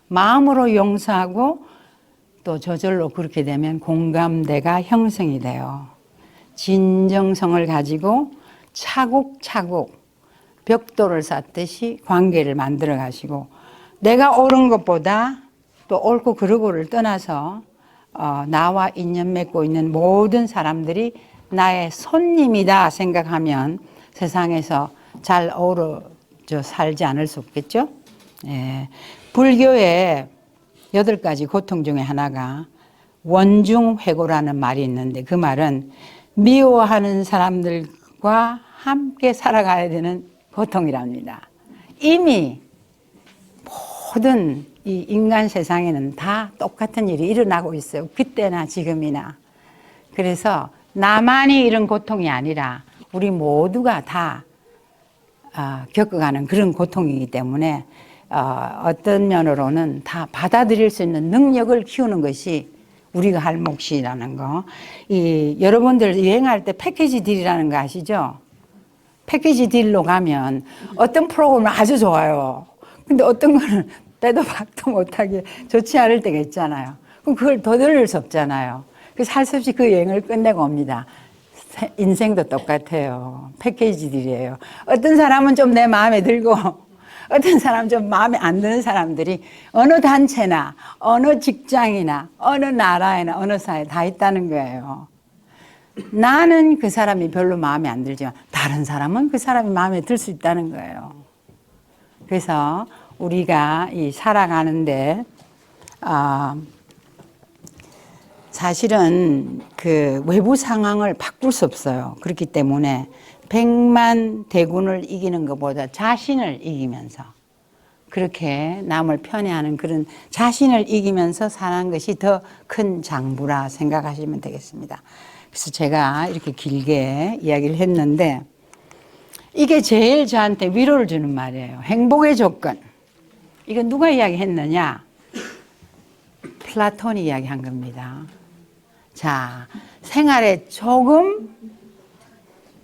마음으로 용서하고 또 저절로 그렇게 되면 공감대가 형성이 돼요. 진정성을 가지고 차곡차곡 벽돌을 쌓듯이 관계를 만들어 가시고 내가 옳은 것보다 또 옳고 그르고를 떠나서 나와 인연 맺고 있는 모든 사람들이 나의 손님이다 생각하면 세상에서 잘 어우러져 살지 않을 수 없겠죠. 예. 불교의 8가지 고통 중에 하나가 원중회고라는 말이 있는데 그 말은 미워하는 사람들과 함께 살아가야 되는 고통이랍니다. 이미 모든 이 인간 세상에는 다 똑같은 일이 일어나고 있어요. 그때나 지금이나. 그래서 나만이 이런 고통이 아니라 우리 모두가 다 겪어가는 그런 고통이기 때문에 어떤 면으로는 다 받아들일 수 있는 능력을 키우는 것이 우리가 할 몫이라는 거. 여러분들 여행할 때 패키지 딜이라는 거 아시죠? 패키지 딜로 가면 어떤 프로그램은 아주 좋아요. 근데 어떤 거는 빼도 박도 못하게 좋지 않을 때가 있잖아요. 그럼 그걸 더 들을 수 없잖아요. 그래서 할 수 없이 그 여행을 끝내고 옵니다. 인생도 똑같아요. 패키지 딜이에요. 어떤 사람은 좀 내 마음에 들고 어떤 사람은 좀 마음에 안 드는 사람들이 어느 단체나 어느 직장이나 어느 나라에나 어느 사회에 다 있다는 거예요. 나는 그 사람이 별로 마음에 안 들지만 다른 사람은 그 사람이 마음에 들 수 있다는 거예요. 그래서 우리가 살아가는데 사실은 그 외부 상황을 바꿀 수 없어요. 그렇기 때문에 100만 대군을 이기는 것보다 자신을 이기면서 그렇게 남을 편애하는 그런 자신을 이기면서 사는 것이 더 큰 장부라 생각하시면 되겠습니다. 그래서 제가 이렇게 길게 이야기를 했는데 이게 제일 저한테 위로를 주는 말이에요. 행복의 조건. 이건 누가 이야기했느냐? 플라톤이 이야기한 겁니다. 자, 생활에 조금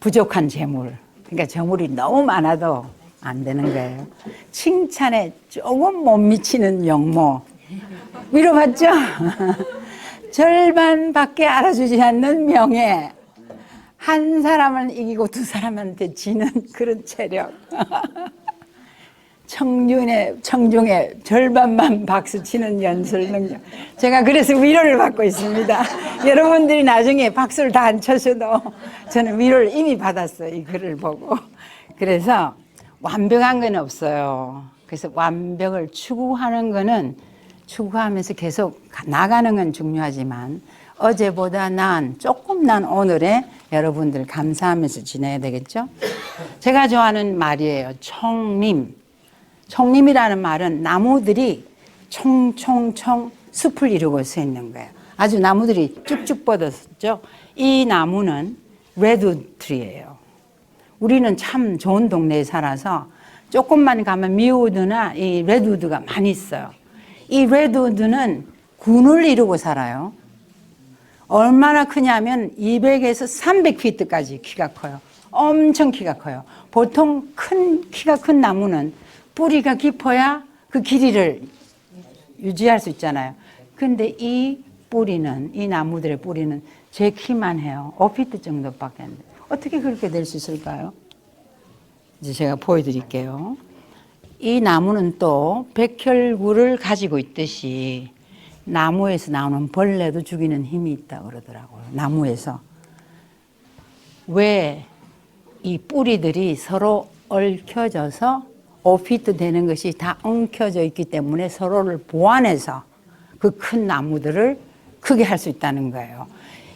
부족한 재물. 그러니까 재물이 너무 많아도 안 되는 거예요. 칭찬에 조금 못 미치는 용모. 위로받죠? 절반밖에 알아주지 않는 명예. 한 사람을 이기고 두 사람한테 지는 그런 체력. 청중의 절반만 박수 치는 연설 능력. 제가 그래서 위로를 받고 있습니다. 여러분들이 나중에 박수를 다 안 쳐셔도 저는 위로를 이미 받았어요. 이 글을 보고. 그래서 완벽한 건 없어요. 그래서 완벽을 추구하면서 계속 나가는 건 중요하지만 어제보다 조금 난 오늘에 여러분들 감사하면서 지내야 되겠죠? 제가 좋아하는 말이에요. 총림. 총림이라는 말은 나무들이 총총총 숲을 이루고 서 있는 거예요. 아주 나무들이 쭉쭉 뻗었죠. 이 나무는 레드우드 트리예요. 우리는 참 좋은 동네에 살아서 조금만 가면 미우드나 이 레드우드가 많이 있어요. 이 레드우드는 군을 이루고 살아요. 얼마나 크냐면 200에서 300피트까지 키가 커요. 엄청 키가 커요. 보통 키가 큰 나무는 뿌리가 깊어야 그 길이를 유지할 수 있잖아요. 근데 이 나무들의 뿌리는 제 키만 해요. 5피트 정도밖에 안 돼요. 어떻게 그렇게 될 수 있을까요? 이제 제가 보여드릴게요. 이 나무는 또 백혈구를 가지고 있듯이 나무에서 나오는 벌레도 죽이는 힘이 있다고 그러더라고요. 나무에서. 왜 이 뿌리들이 서로 얽혀져서 5피트 되는 것이 다 엉켜져 있기 때문에 서로를 보완해서 그 큰 나무들을 크게 할 수 있다는 거예요.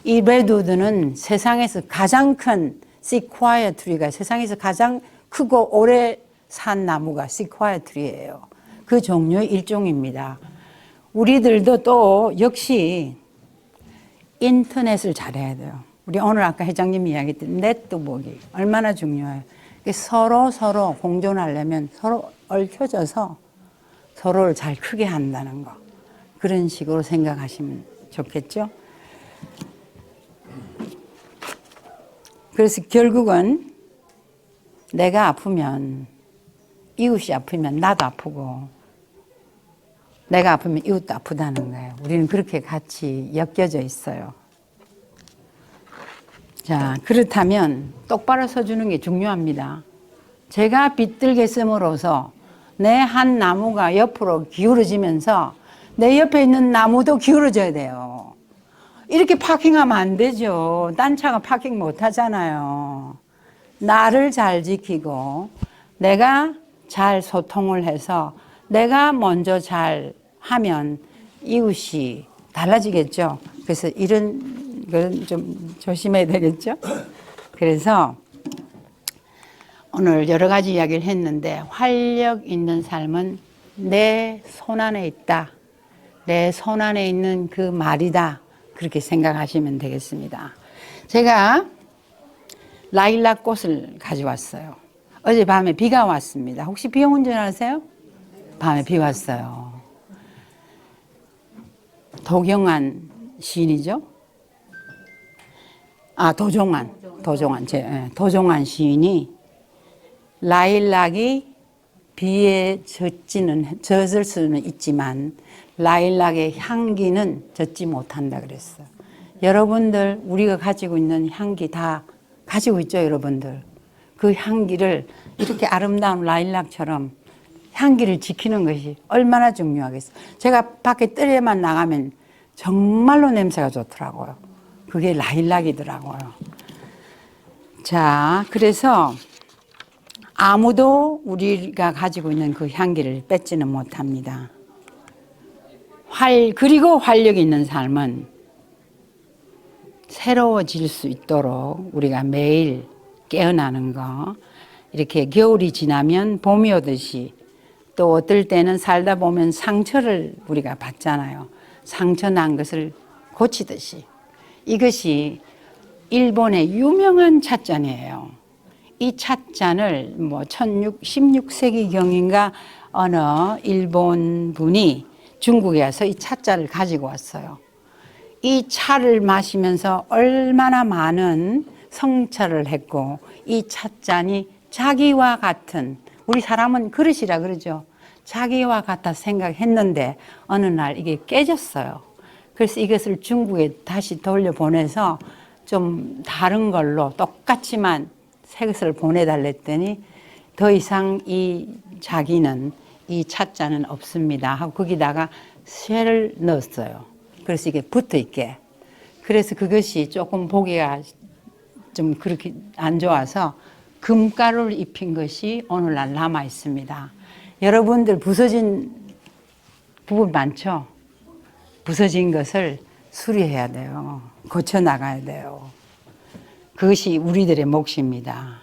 이 레드우드는 세상에서 가장 큰 시콰이어 트리가 세상에서 가장 크고 오래 산 나무가 시콰이어 트리예요. 그 종류의 일종입니다. 우리들도 또 역시 인터넷을 잘해야 돼요. 우리 오늘 아까 회장님이 이야기했던 네트워크 얼마나 중요해요. 서로 공존하려면 서로 얽혀져서 서로를 잘 크게 한다는 거. 그런 식으로 생각하시면 좋겠죠? 그래서 결국은 내가 아프면 이웃이 아프면 나도 아프고 내가 아프면 이웃도 아프다는 거예요. 우리는 그렇게 같이 엮여져 있어요. 자, 그렇다면 똑바로 서주는 게 중요합니다. 제가 빗들게 씀으로써 내 한 나무가 옆으로 기울어지면서 내 옆에 있는 나무도 기울어져야 돼요. 이렇게 파킹하면 안 되죠. 딴 차가 파킹 못 하잖아요. 나를 잘 지키고 내가 잘 소통을 해서 내가 먼저 잘 하면 이웃이 달라지겠죠. 그래서 이런 건 좀 조심해야 되겠죠. 그래서 오늘 여러 가지 이야기를 했는데 활력 있는 삶은 내 손 안에 있다. 내 손 안에 있는 그 말이다. 그렇게 생각하시면 되겠습니다. 제가 라일락 꽃을 가져왔어요. 어젯밤에 비가 왔습니다. 혹시 비용 운전하세요? 밤에 비 왔어요. 도경안 시인이죠? 도종환 시인이 라일락이 비에 젖을 수는 있지만 라일락의 향기는 젖지 못한다 그랬어요. 여러분들 우리가 가지고 있는 향기 다 가지고 있죠, 여러분들. 그 향기를 이렇게 아름다운 라일락처럼 향기를 지키는 것이 얼마나 중요하겠어요. 제가 밖에 뜰에만 나가면 정말로 냄새가 좋더라고요. 그게 라일락이더라고요. 자, 그래서 아무도 우리가 가지고 있는 그 향기를 뺏지는 못합니다. 그리고 활력 있는 삶은 새로워질 수 있도록 우리가 매일 깨어나는 거, 이렇게 겨울이 지나면 봄이 오듯이 또 어떨 때는 살다 보면 상처를 우리가 받잖아요. 상처 난 것을 고치듯이. 이것이 일본의 유명한 찻잔이에요. 이 찻잔을 16세기경인가 어느 일본 분이 중국에 와서 이 찻잔을 가지고 왔어요. 이 차를 마시면서 얼마나 많은 성찰을 했고 이 찻잔이 자기와 같은, 우리 사람은 그릇이라 그러죠. 자기와 같아 생각했는데 어느 날 이게 깨졌어요. 그래서 이것을 중국에 다시 돌려보내서 좀 다른 걸로 똑같지만 새 것을 보내달랬더니 더 이상 자기는 이 찻잔은 없습니다 하고 거기다가 쇠를 넣었어요. 그래서 이게 붙어 있게. 그래서 그것이 조금 보기가 좀 그렇게 안 좋아서 금가루를 입힌 것이 오늘날 남아 있습니다. 여러분들 부서진 부분 많죠? 부서진 것을 수리해야 돼요. 고쳐나가야 돼요. 그것이 우리들의 몫입니다.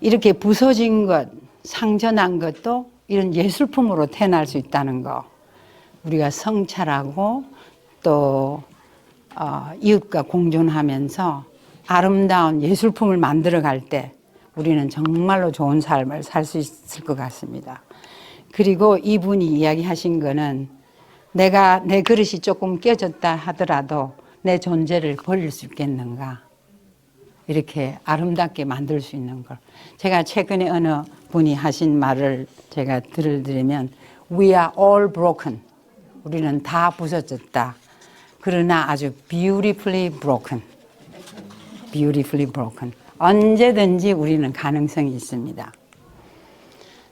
이렇게 부서진 것, 상처난 것도 이런 예술품으로 태어날 수 있다는 거. 우리가 성찰하고 또 이웃과 공존하면서 아름다운 예술품을 만들어 갈 때 우리는 정말로 좋은 삶을 살 수 있을 것 같습니다. 그리고 이분이 이야기하신 거는 내가 내 그릇이 조금 깨졌다 하더라도 내 존재를 버릴 수 있겠는가? 이렇게 아름답게 만들 수 있는 걸. 제가 최근에 어느 분이 하신 말을 제가 들으면 We are all broken. 우리는 다 부서졌다. 그러나 아주 beautifully broken. beautifully broken. 언제든지 우리는 가능성이 있습니다.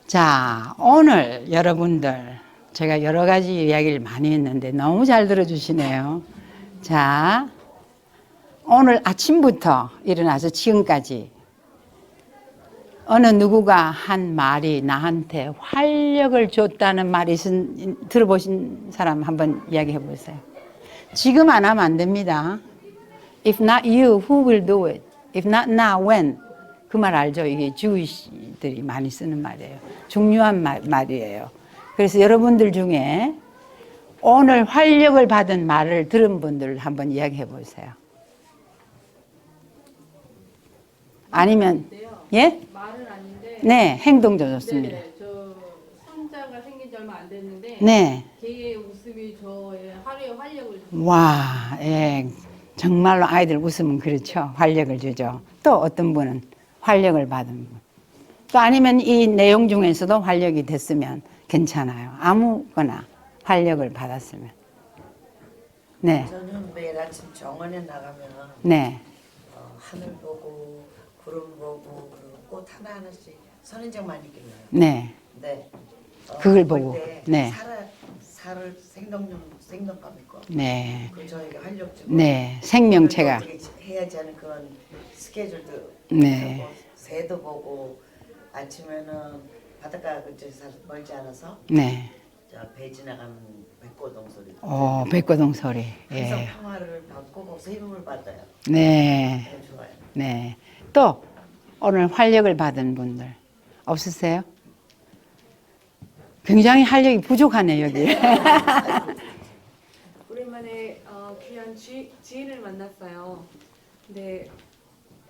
자, 오늘 여러분들 제가 여러 가지 이야기를 많이 했는데 너무 잘 들어주시네요. 자, 오늘 아침부터 일어나서 지금까지 어느 누구가 한 말이 나한테 활력을 줬다는 말이 들어보신 사람 한번 이야기해 보세요. 지금 안 하면 안 됩니다. If not you, who will do it? If not now, when? 그 말 알죠? 이게 주의들이 많이 쓰는 말이에요. 중요한 말이에요. 그래서 여러분들 중에 오늘 활력을 받은 말을 들은 분들 한번 이야기해 보세요. 아니면 예? 말은 아닌데. 네, 행동도 좋습니다. 네, 저 손자가 생긴 지 얼마 안 됐는데. 네. 걔의 웃음이 저의 하루의 활력을 줍니다. 와, 예, 정말로 아이들 웃으면 그렇죠. 활력을 주죠. 또 어떤 분은 활력을 받은 분. 또 아니면 이 내용 중에서도 활력이 됐으면 괜찮아요. 아무거나 활력을 받았으면. 네. 저는 매일 아침 정원에 나가면 네. 하늘 보고 구름 보고 그리고 꽃 하나하나씩 선인장 많이 길러요. 네. 네. 그걸 보고. 네. 네. 살을 생명감 있고. 네. 그 저희가 활력 주고. 네. 생명체가. 어떻게 해야지 하는 그런 스케줄도 네. 하고 새도 보고 아침에는 바닷가 근처에서 멀지 않아서 네. 저 배 지나가는 백고동 소리. 백고동 소리. 항상 예. 평화를 받고 거기서 힘을 받아요. 네. 너무 좋아요. 네. 또 오늘 활력을 받은 분들 없으세요? 굉장히 활력이 부족하네요, 여기. 오랜만에 귀한 지인을 만났어요. 근데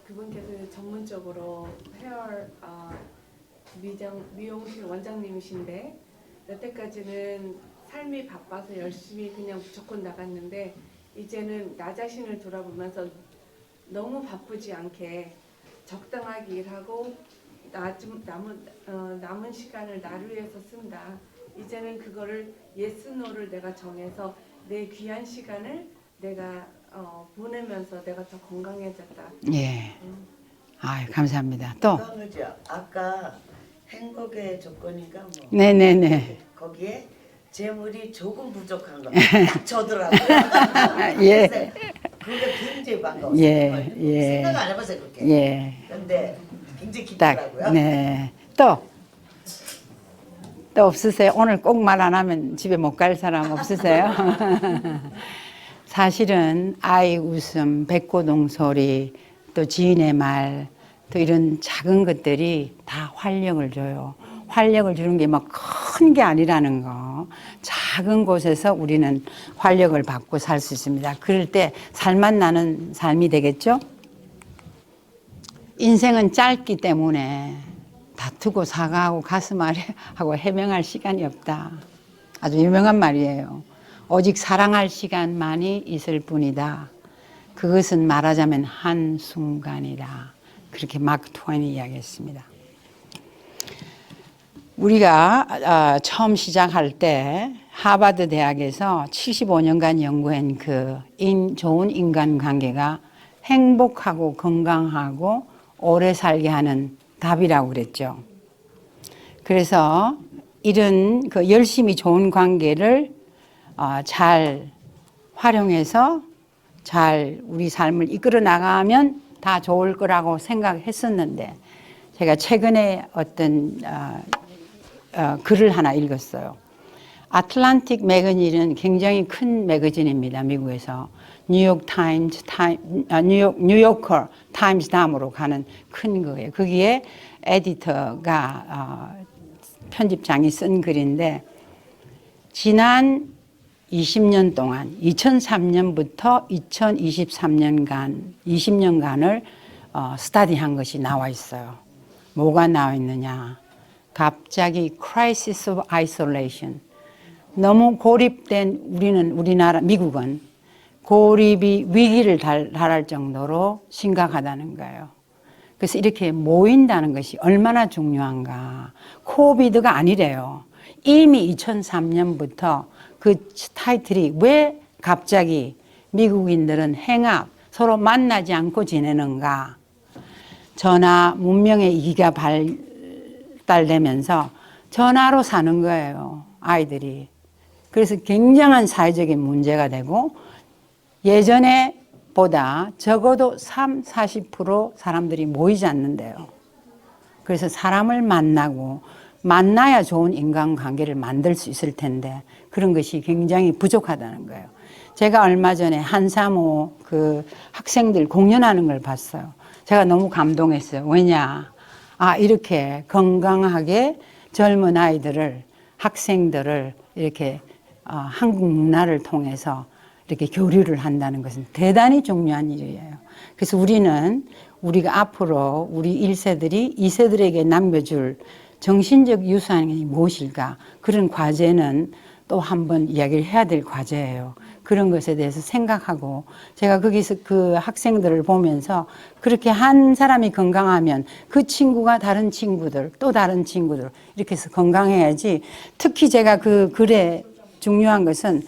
그분께서 전문적으로 헤어 미용실 원장님이신데 여태까지는 삶이 바빠서 열심히 그냥 무조건 나갔는데 이제는 나 자신을 돌아보면서 너무 바쁘지 않게 적당하게 일하고 남은 시간을 나를 위해서 쓴다. 이제는 그거를 예스노를 내가 정해서 내 귀한 시간을 내가 보내면서 내가 더 건강해졌다. 예. 아, 감사합니다. 또. 그죠? 아까 행복의 조건인가 뭐. 네네네. 거기에 재물이 조금 부족한 거 딱 저더라고요. 예. 그래서 그게 굉장히 반가웠어요. 예, 예. 생각 안 해봤어요 그렇게. 예. 근데 굉장히 딱. 기쁘더라고요. 네. 또 없으세요? 오늘 꼭 말 안 하면 집에 못 갈 사람 없으세요? 사실은 아이 웃음, 백고동 소리, 또 지인의 말, 또 이런 작은 것들이 다 활력을 줘요. 활력을 주는 게 막 큰 게 아니라는 거. 작은 곳에서 우리는 활력을 받고 살 수 있습니다. 그럴 때 살맛 나는 삶이 되겠죠? 인생은 짧기 때문에 다투고 사과하고 가슴 아래하고 해명할 시간이 없다. 아주 유명한 말이에요. 오직 사랑할 시간만이 있을 뿐이다. 그것은 말하자면 한순간이다. 그렇게 마크 트웨인이 이야기했습니다. 우리가 처음 시작할 때 하버드 대학에서 75년간 연구한 그 좋은 인간관계가 행복하고 건강하고 오래 살게 하는 답이라고 그랬죠. 그래서 이런 그 열심히 좋은 관계를 잘 활용해서 잘 우리 삶을 이끌어 나가면 다 좋을 거라고 생각했었는데 제가 최근에 어떤 글을 하나 읽었어요. 아틀란틱 매거진은 굉장히 큰 매거진입니다. 미국에서 뉴요커 타임스 다음으로 가는 큰 거예요. 거기에 에디터가 편집장이 쓴 글인데 지난 20년 동안 2003년부터 2023년간 20년간을 스터디한 것이 나와 있어요. 뭐가 나와 있느냐? 갑자기 crisis of isolation. 너무 고립된 우리나라 미국은 고립이 위기를 달할 정도로 심각하다는 거예요. 그래서 이렇게 모인다는 것이 얼마나 중요한가. 코비드가 아니래요. 이미 2003년부터 그 타이틀이 왜 갑자기 미국인들은 행합, 서로 만나지 않고 지내는가. 전화 문명의 이기가 발달되면서 전화로 사는 거예요. 아이들이. 그래서 굉장한 사회적인 문제가 되고 예전에 보다 적어도 40% 사람들이 모이지 않는데요. 그래서 사람을 만나야 좋은 인간관계를 만들 수 있을 텐데 그런 것이 굉장히 부족하다는 거예요. 제가 얼마 전에 한사모 그 학생들 공연하는 걸 봤어요. 제가 너무 감동했어요. 왜냐? 이렇게 건강하게 젊은 아이들을, 학생들을 이렇게 한국 문화를 통해서 이렇게 교류를 한다는 것은 대단히 중요한 일이에요. 그래서 우리가 앞으로 우리 1세들이 2세들에게 남겨줄 정신적 유산이 무엇일까? 그런 과제는 또 한번 이야기를 해야 될 과제예요. 그런 것에 대해서 생각하고 제가 거기서 그 학생들을 보면서 그렇게 한 사람이 건강하면 그 친구가 다른 친구들 또 다른 친구들 이렇게 해서 건강해야지. 특히 제가 그 글에 중요한 것은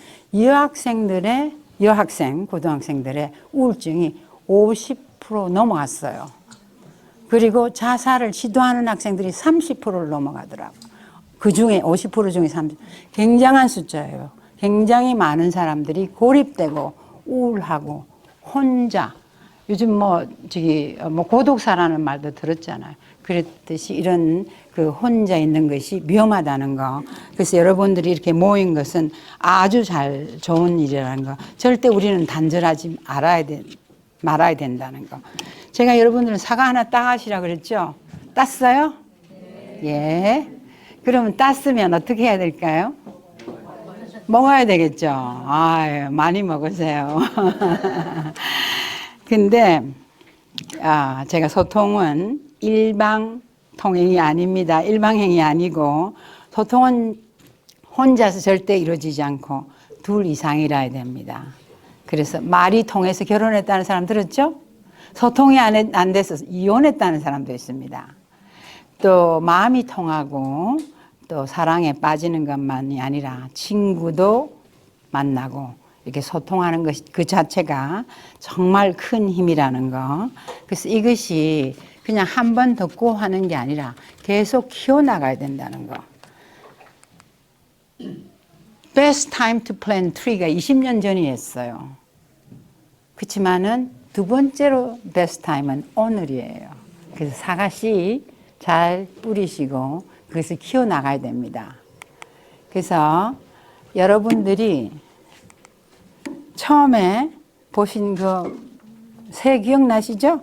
고등학생들의 우울증이 50% 넘어갔어요. 그리고 자살을 시도하는 학생들이 30%를 넘어가더라고요. 그 중에 50% 중에 30%. 굉장한 숫자예요. 굉장히 많은 사람들이 고립되고 우울하고 혼자. 요즘 뭐 고독사라는 말도 들었잖아요. 그랬듯이 이런 그 혼자 있는 것이 위험하다는 거. 그래서 여러분들이 이렇게 모인 것은 아주 좋은 일이라는 거. 절대 우리는 단절하지 말아야 된다는 거. 제가 여러분들은 사과 하나 따가시라 그랬죠? 땄어요? 예. 그러면 땄으면 어떻게 해야 될까요? 먹어야 되겠죠. 아유, 많이 먹으세요. 근데 제가 소통은 일방통행이 아닙니다. 일방행이 아니고 소통은 혼자서 절대 이루어지지 않고 둘 이상이라야 됩니다. 그래서 말이 통해서 결혼했다는 사람 들었죠? 소통이 안 돼서 이혼했다는 사람도 있습니다. 또 마음이 통하고 또 사랑에 빠지는 것만이 아니라 친구도 만나고 이렇게 소통하는 것 그 자체가 정말 큰 힘이라는 거. 그래서 이것이 그냥 한 번 듣고 하는 게 아니라 계속 키워나가야 된다는 거. Best time to plant tree가 20년 전이었어요. 그렇지만은 두 번째로 best time은 오늘이에요. 그래서 사과씨 잘 뿌리시고 그것을 키워나가야 됩니다. 그래서 여러분들이 처음에 보신 그 새 기억나시죠?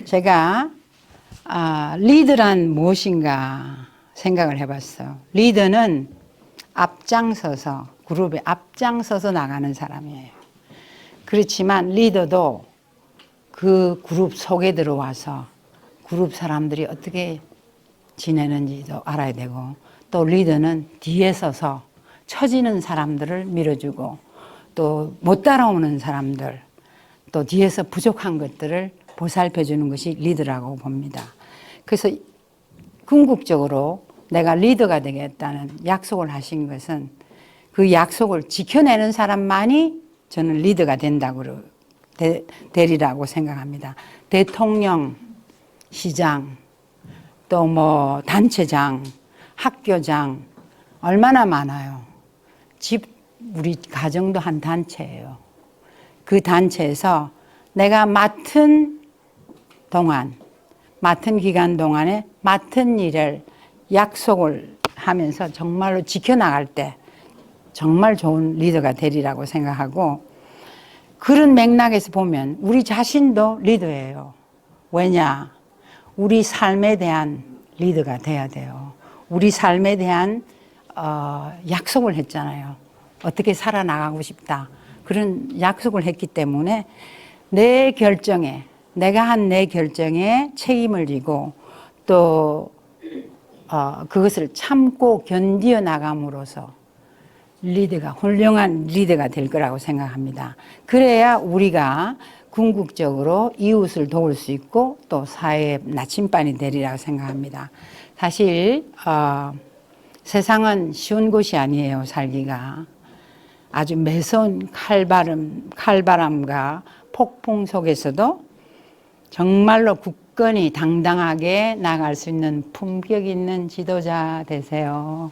제가 리더란 무엇인가 생각을 해봤어요. 리더는 앞장서서 그룹에 앞장서서 나가는 사람이에요. 그렇지만 리더도 그 그룹 속에 들어와서 그룹 사람들이 어떻게 지내는지도 알아야 되고 또 리더는 뒤에 서서 처지는 사람들을 밀어주고 또 못 따라오는 사람들 또 뒤에서 부족한 것들을 보살펴주는 것이 리더라고 봅니다. 그래서 궁극적으로 내가 리더가 되겠다는 약속을 하신 것은 그 약속을 지켜내는 사람만이 저는 리더가 되리라고 생각합니다. 대통령, 시장, 또 뭐 단체장, 학교장 얼마나 많아요. 우리 가정도 한 단체예요. 그 단체에서 내가 맡은 기간 동안에 맡은 일을 약속을 하면서 정말로 지켜나갈 때 정말 좋은 리더가 되리라고 생각하고 그런 맥락에서 보면 우리 자신도 리더예요. 왜냐? 우리 삶에 대한 리더가 돼야 돼요. 우리 삶에 대한 약속을 했잖아요. 어떻게 살아나가고 싶다. 그런 약속을 했기 때문에 내가 한 내 결정에 책임을 지고 또 그것을 참고 견디어 나감으로써 훌륭한 리더가 될 거라고 생각합니다. 그래야 우리가 궁극적으로 이웃을 도울 수 있고 또 사회의 나침반이 되리라고 생각합니다. 사실 세상은 쉬운 곳이 아니에요. 살기가. 아주 매서운 칼바람과 폭풍 속에서도 정말로 굳건히 당당하게 나갈 수 있는 품격 있는 지도자 되세요.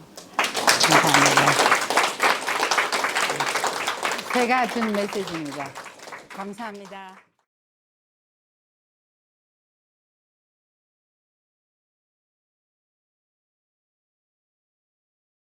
감사합니다. 제가 준 메시지입니다. 감사합니다.